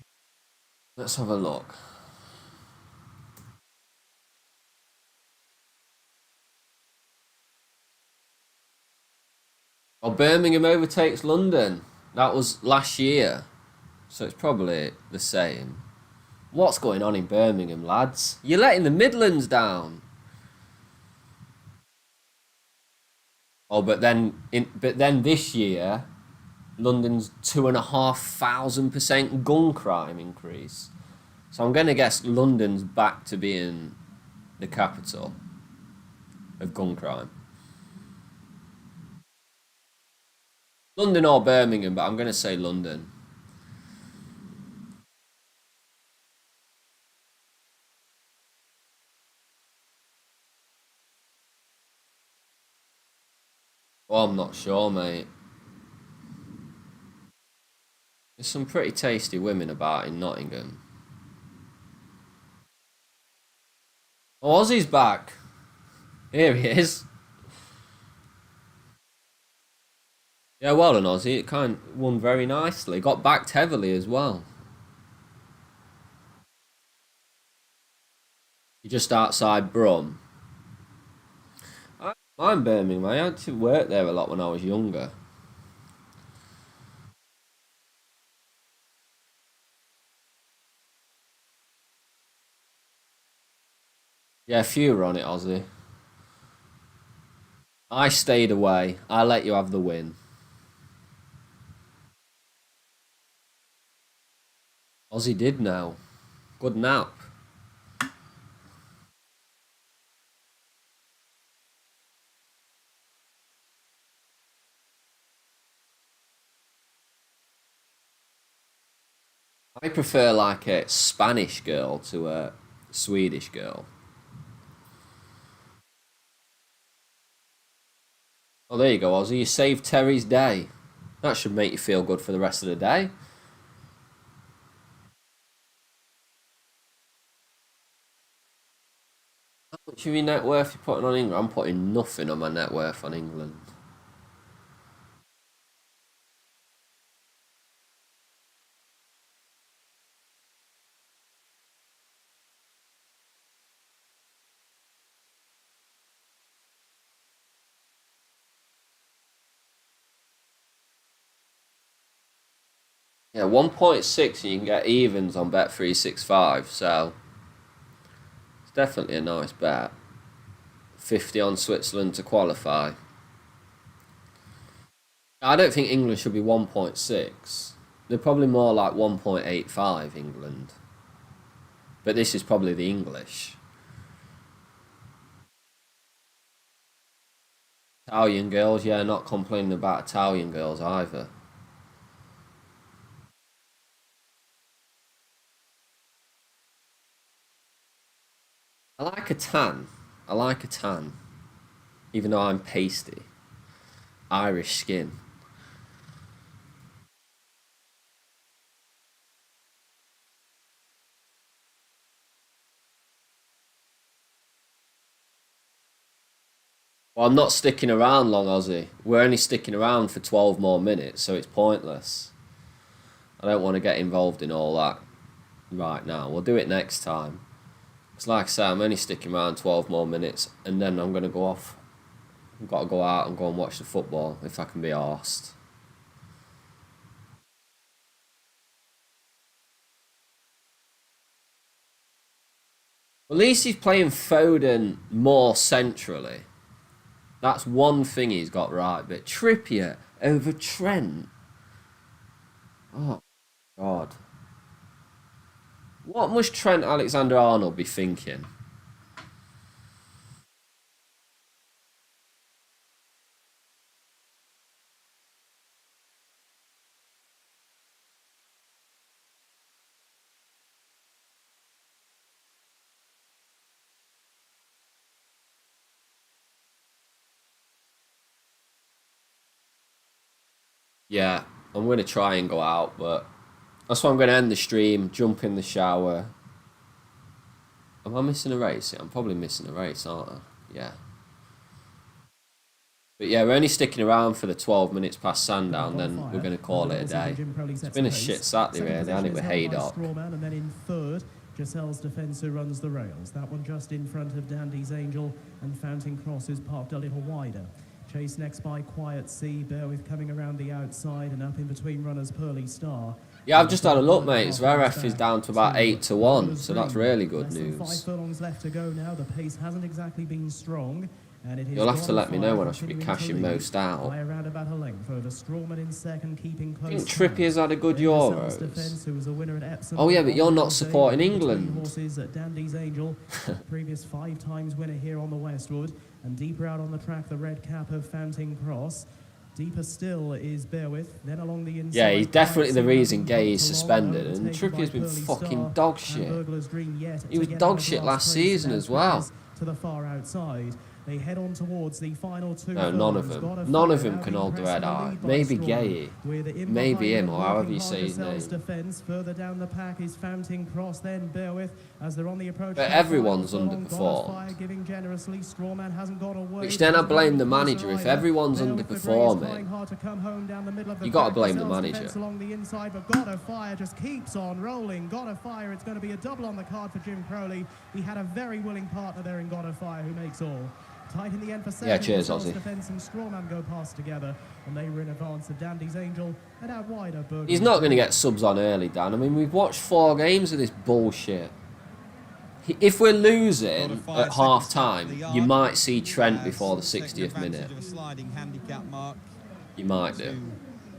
Let's have a look. Well, Birmingham overtakes London. That was last year. So it's probably the same. What's going on in Birmingham, lads? You're letting the Midlands down. Oh, but then this year, London's 2,500% gun crime increase. So I'm going to guess London's back to being the capital of gun crime. London or Birmingham, but I'm going to say London. Well, I'm not sure, mate. There's some pretty tasty women about in Nottingham. Oh, Ozzy's back. Here he is. Yeah, well done, Ozzy. It kind of won very nicely. Got backed heavily as well. You're just outside Brum. I'm Birmingham. I had to work there a lot when I was younger. Yeah, a few were on it, Ozzy. I stayed away. I let you have the win. Ozzy did know. Good nap. I prefer like a Spanish girl to a Swedish girl. Oh, there you go, Ozzy. You saved Terry's day. That should make you feel good for the rest of the day. How much of your net worth you putting on England? I'm putting nothing on my net worth on England. Yeah, 1.6 and you can get evens on Bet365, so it's definitely a nice bet. 50 on Switzerland to qualify. I don't think England should be 1.6. They're probably more like 1.85, England. But this is probably the English. Italian girls, yeah, not complaining about Italian girls either. I like a tan. I like a tan. Even though I'm pasty. Irish skin. Well, I'm not sticking around long, Ozzy. We're only sticking around for 12 more minutes, so it's pointless. I don't want to get involved in all that right now. We'll do it next time. Because like I say, I'm only sticking around 12 more minutes, and then I'm going to go off. I've got to go out and go and watch the football, if I can be arsed. At least he's playing Foden more centrally. That's one thing he's got right. But Trippier over Trent. Oh, God. What must Trent Alexander-Arnold be thinking? Yeah, I'm going to try and go out, but that's why I'm going to end the stream, jump in the shower. Am I missing a race? I'm probably missing a race, aren't I? Yeah. But yeah, we're only sticking around for the 12 minutes past Sandown, then we're going to call it a day. It's been a shit Saturday, really, hasn't it, with Haydock. And then in third, Giselles Defence who runs the rails. That one just in front of Dandy's Angel, and Fountain Cross is parked a little wider. Chased next by Quiet Sea, Berwith coming around the outside, and up in between runners Pearly Star. Yeah, I've just had a look, mate. Zverev is down to about 8-1, so that's really good news. 5 furlongs left to go now. The pace hasn't exactly been strong. And it is You'll have to let me know Godfire when I should be continuing to cashing lead most out. by around about a length over Strawman in second, keeping I close. think Trippier's had a good Then Lascelles Euros. Defence, who was a winner at Epsom. Oh, yeah, but you're on not Wednesday, supporting between England. Horses at Dandy's Angel, previous 5 times winner here on the Westwood. And deeper out on the track, the red cap of Fountain Cross. Deeper still is Bearwith. Then along the inside. Yeah, he's definitely the reason Gay is Along, suspended, and overtaken by Trippier's been Pearly fucking Star, dog and shit. Burglar's Dream yet He was to get dog out of shit last last place, season and as well. Perez to the far outside. They head on towards the final 2 No, none of furlongs. them. None of Godfire them now can being hold the pressed red in the eye. lead by Maybe Strawman. Gay. With in Maybe behind him, them, or however working you hard say his Lascelles name. Defence. Further down the pack is Fountain Cross, then Bearwith as they're on the approach. But to the everyone's final furlong. underperformed. Godfire giving generously. Strawman hasn't got away. Which then I blame the Closer manager. If either. everyone's Bearwith the Grey is trying underperforming, hard to come home down the middle of the you got to pack. blame the Lascelles manager. Defence along the inside, but Godfire just keeps on rolling. Godfire, it's going to be a double on the card for Jim Crowley. He had a very willing partner there in Godfire who makes all. Tight in the end for second. Yeah, cheers, Lascelles Ozzy. Defence and Strawman go past together, and they were in advance of Dandy's Angel and out wider. Burglar's He's not going to Dream. get subs on early, Dan. I mean, we've watched 4 games of this bullshit. If we're losing at half time, you might see Trent before the 60th minute. Sliding handicap mark. You might do.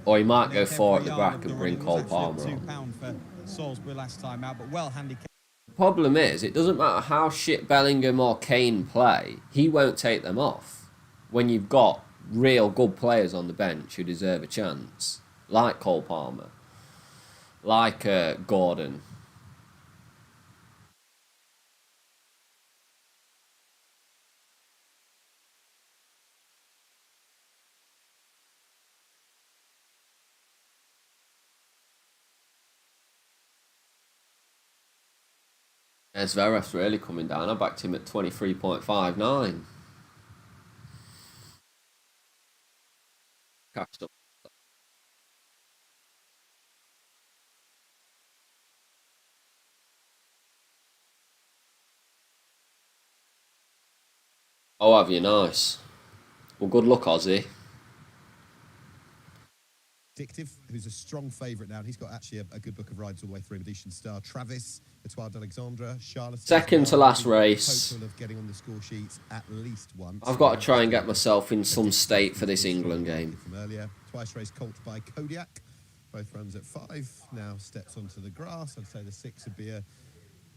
Or you might go 4 at the back and bring Cole Palmer on. £2 for Salisbury last time out, but well handicapped. Problem is, it doesn't matter how shit Bellingham or Kane play, he won't take them off when you've got real good players on the bench who deserve a chance, like Cole Palmer, like Gordon. Zverev's really coming down. I backed him at 23.59. Catched up. Oh, have you? Nice. Well, good luck, Ozzy. Addictive, who's a strong favourite now. He's got actually a good book of rides all the way through. Medition Star, Travis, Etoile d'Alexandre, Charlotte. Second to last race. Hopeful of getting on the score sheets at least once. I've got to try and get myself in some state for this England game. From earlier, twice raced colt by Kodiak. Both runs at 5. Now steps onto the grass. I'd say the 6 would be a...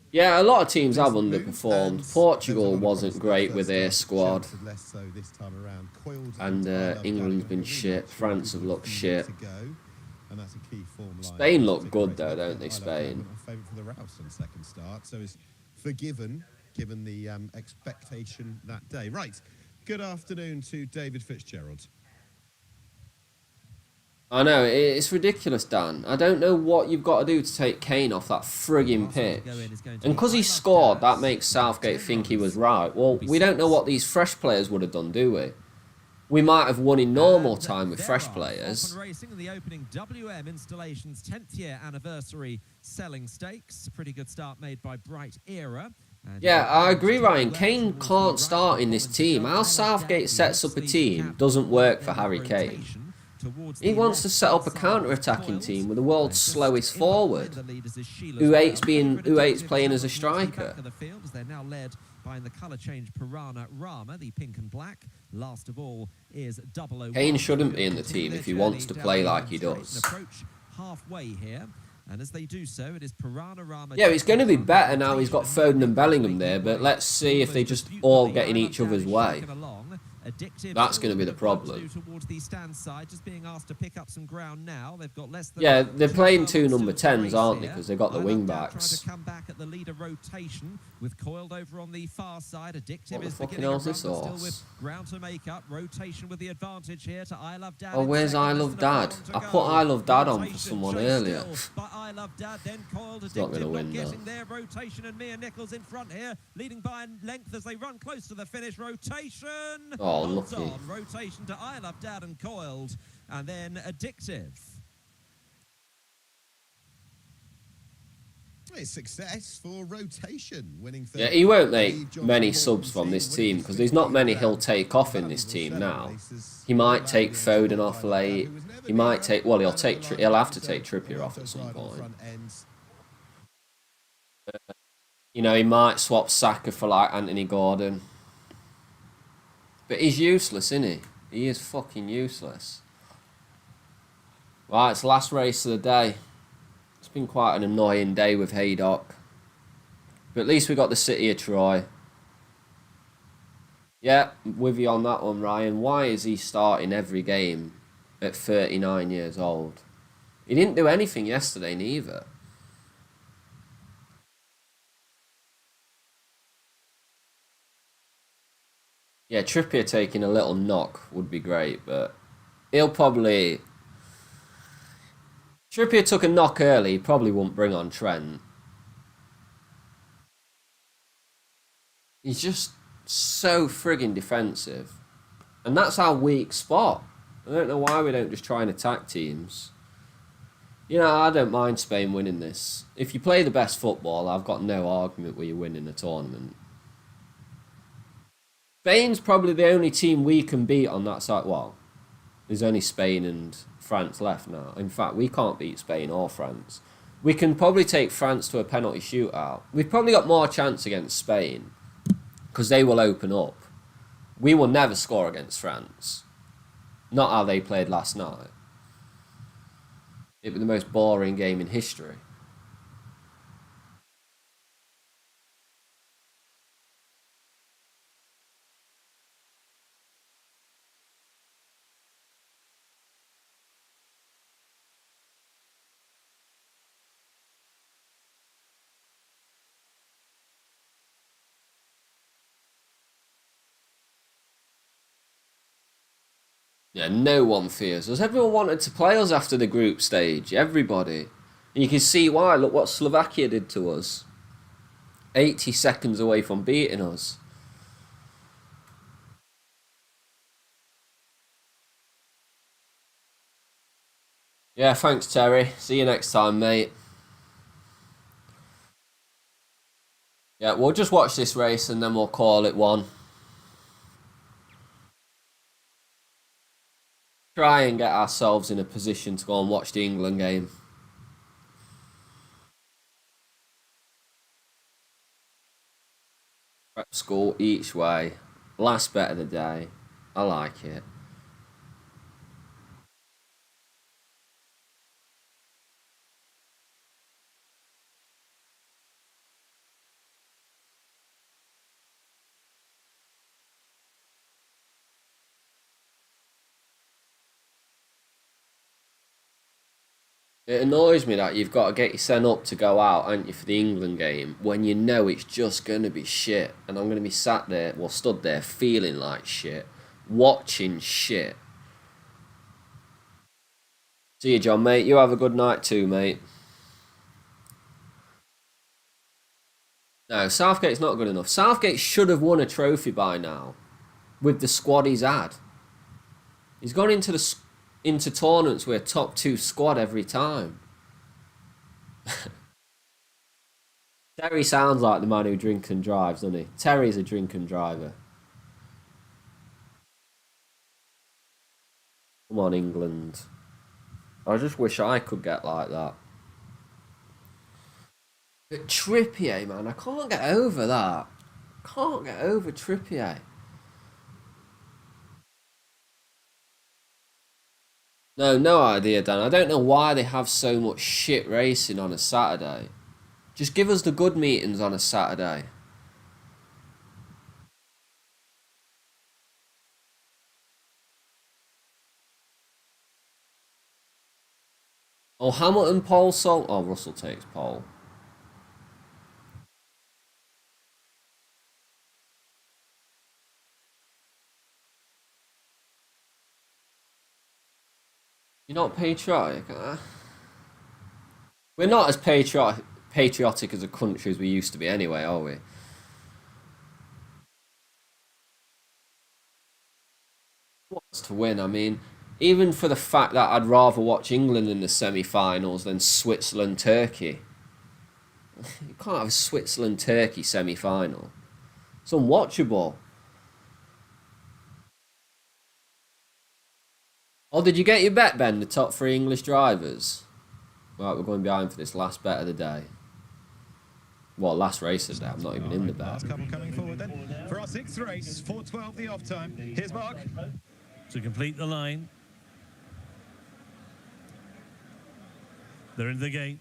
Yeah, a lot of teams have underperformed. Portugal wasn't great with their squad. And England's been shit. France have looked shit. Spain look good though, don't they, Spain? Favourite for the Rouse on second start. So is forgiven, given the expectation that day. Right. Good afternoon to David Fitzgerald. I know, it's ridiculous, Dan. I don't know what you've got to do to take Kane off that frigging pitch. And because he scored, that makes Southgate think he was right. Well, we don't know what these fresh players would have done, do we? We might have won in normal time with fresh players. Racing in the opening WM Installations 10th year anniversary selling stakes. Pretty good start made by Bright Era. Yeah, I agree, Ryan. Kane can't start in this team. How Southgate sets up a team doesn't work for Harry Kane. He wants to set up a counter-attacking team with the world's slowest forward, who hates playing as a striker. They're now led by the colour change Piranha Rama, the pink and black. Last of all is 001. Kane shouldn't be in the team if he wants to play like he does. Approach halfway here. And as they do so, it is Piranha Rama. Yeah, it's going to be better now he's got Foden and Bellingham there, but let's see if they just all get in each other's way. That's going to be the problem. Towards the stand side, just being asked to pick up some ground now. They've got less than Yeah, they're playing 2 number 10s, aren't they? Because they've got the wing backs. Trying to come back at the leader rotation with Coiled over on the far side. Addictive What the is fucking beginning hell's a run, this but still horse? with ground to make up. Rotation with the advantage here to I Love Dad. Oh, in where's second, I less Love than a Dad? furlong to I go. put I Love Dad on for Rotation someone chased earlier. still by I Love Dad, then Coiled. He's not Addictive going to win, not getting though. their rotation, and Mia Nichols in front here, leading by a length as they run close to the finish. Rotation. Oh, Holds lucky. on. Rotation to I Love Dad and Coiled, and then Addictive. It's success for rotation, winning third. Yeah, he won't make many subs from this team because there's not many he'll take off in this team now. He might take Foden off late. He might take, well, he'll have to take Trippier off at some point. You know, he might swap Saka for like Anthony Gordon. But he's useless, isn't he? He is fucking useless. Right, it's the last race of the day. It's been quite an annoying day with Haydock. But at least we got the City of Troy. Yeah, with you on that one, Ryan. Why is he starting every game at 39 years old? He didn't do anything yesterday neither. Yeah, Trippier taking a little knock would be great, but he'll probably... Trippier took a knock early, he probably won't bring on Trent. He's just so frigging defensive. And that's our weak spot. I don't know why we don't just try and attack teams. You know, I don't mind Spain winning this. If you play the best football, I've got no argument with you winning a tournament. Spain's probably the only team we can beat on that side. Well, there's only Spain and France left now. In fact, we can't beat Spain or France. We can probably take France to a penalty shootout. We've probably got more chance against Spain because they will open up. We will never score against France. Not how they played last night. It was the most boring game in history. Yeah, no one fears us. Everyone wanted to play us after the group stage. Everybody. And you can see why. Look what Slovakia did to us. 80 seconds away from beating us. Yeah, thanks, Terry. See you next time, mate. Yeah, we'll just watch this race and then we'll call it one. Try and get ourselves in a position to go and watch the England game. Prep school each way. Last bet of the day. I like it. It annoys me that you've got to get your sent up to go out, haven't you, for the England game, when you know it's just going to be shit. And I'm going to be sat there, well, stood there, feeling like shit, watching shit. See you, John, mate. You have a good night too, mate. No, Southgate's not good enough. Southgate should have won a trophy by now, with the squad he's had. He's gone into tournaments with a top 2 squad every time. Terry sounds like the man who drinks and drives, doesn't he? Terry's a drink and driver. Come on, England. I just wish I could get like that. But Trippier, man, I can't get over that. Can't get over Trippier. No idea, Dan. I don't know why they have so much shit racing on a Saturday. Just give us the good meetings on a Saturday. Oh, Hamilton pole song. Oh, Russell takes pole. You're not patriotic? We're not as patriotic as a country as we used to be anyway, are we? What's to win? I mean, even for the fact that I'd rather watch England in the semi-finals than Switzerland-Turkey. You can't have a Switzerland-Turkey semi-final. It's unwatchable. Oh, did you get your bet, Ben? The top 3 English drivers? Right, we're going behind for this last bet of the day. Well, last race of the day, I'm not even in the bet. Last couple coming forward then. For our 6th race, 4:12 the off time. Here's Mark. To complete the line. They're in the gate.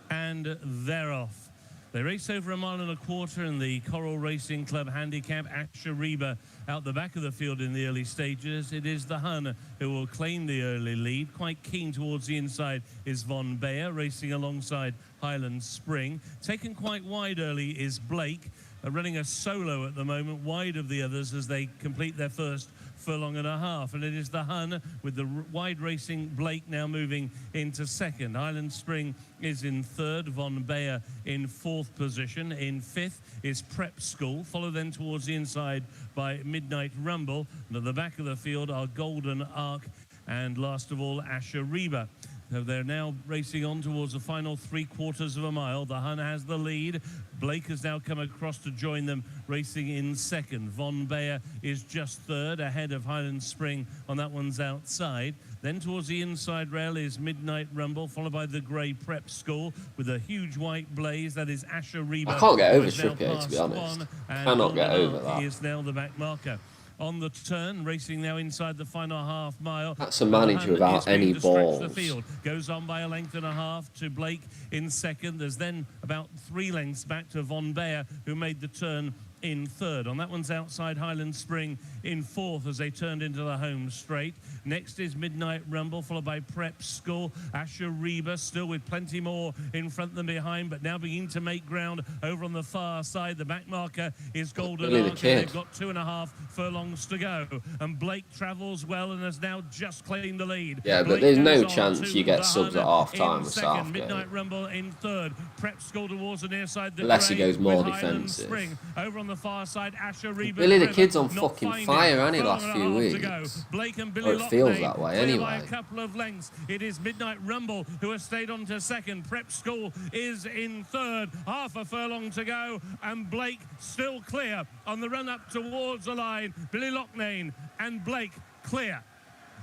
And they're off. They race over 1.25 miles in the Coral Racing Club handicap. Asher Reba out the back of the field in the early stages. It is the Hun who will claim the early lead. Quite keen towards the inside is Von Bayer, racing alongside Highland Spring. Taken quite wide early is Blake, running a solo at the moment, wide of the others as they complete their first furlong and a half. And it is the Hun with the wide racing Blake now moving into second. Highland Spring is in third, Von Bayer in fourth position. In fifth is Prep School, followed then towards the inside by Midnight Rumble. And at the back of the field are Golden Arc and last of all Asher Reba. So they're now racing on towards the final 3/4 mile. The Hun has the lead. Blake has now come across to join them, racing in second. Von Bayer is just third, ahead of Highland Spring on that one's outside. Then towards the inside rail is Midnight Rumble, followed by the grey Prep School with a huge white blaze. That is Asher Reba. I can't get over Trippier, to be honest. Cannot get over that. He is now the back marker. On the turn, racing now inside the final half mile. That's a manager without any balls. The field goes on by 1.5 lengths to Blake in second. There's then about 3 lengths back to Von Bayer, who made the turn in third. On that one's outside, Highland Spring in fourth as they turned into the home straight. Next is Midnight Rumble, followed by Prep School. Asher Reba still with plenty more in front than behind, but now beginning to make ground over on the far side. The back marker is Golden Arc. They've got 2.5 furlongs to go. And Blake travels well and has now just claimed the lead. Yeah, but there's no chance you get subs at half time with Southgate. Midnight Rumble in third. Prep School towards the near side. Unless he goes more defensive. Spring over on the far side, Asher Reba. Billy the Kid's on fucking fire, hasn't he, last few weeks? Blake and Billy or it feels Lockney that way clear anyway. By a couple of lengths. It is Midnight Rumble who has stayed on to second. Prep School is in third. 1/2 furlong to go, and Blake still clear on the run up towards the line. Billy Lockney and Blake clear.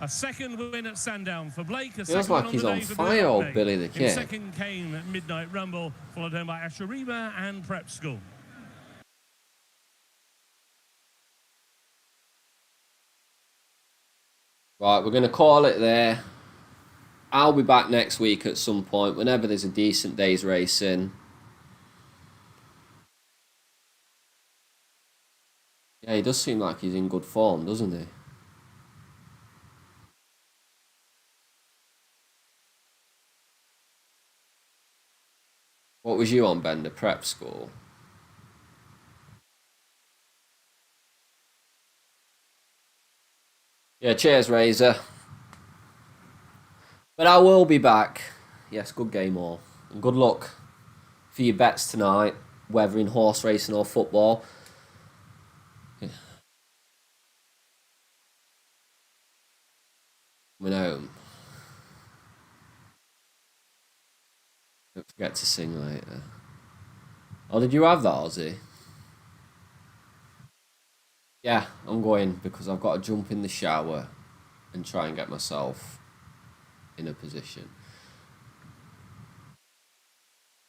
A second win at Sandown for Blake. Feels like he's on fire, old Billy the Kid. In second came Midnight Rumble, followed home by Asher Reba and Prep School. Right, we're going to call it there. I'll be back next week at some point, whenever there's a decent day's racing. Yeah, he does seem like he's in good form, doesn't he? What was you on, Ben? The Prep School? Yeah, cheers, Razor. But I will be back. Yes, good game all. And good luck for your bets tonight, whether in horse racing or football. Yeah. Coming home. Don't forget to sing later. Oh, did you have that, Ozzy? Yeah, I'm going because I've got to jump in the shower and try and get myself in a position.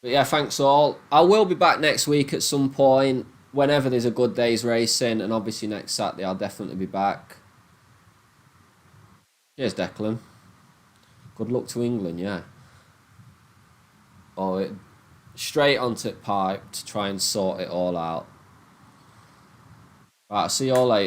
But yeah, thanks all. I will be back next week at some point, whenever there's a good day's racing, and obviously next Saturday I'll definitely be back. Cheers, Declan. Good luck to England, yeah. Oh, straight onto Pipe to try and sort it all out. Right, I'll see you all later.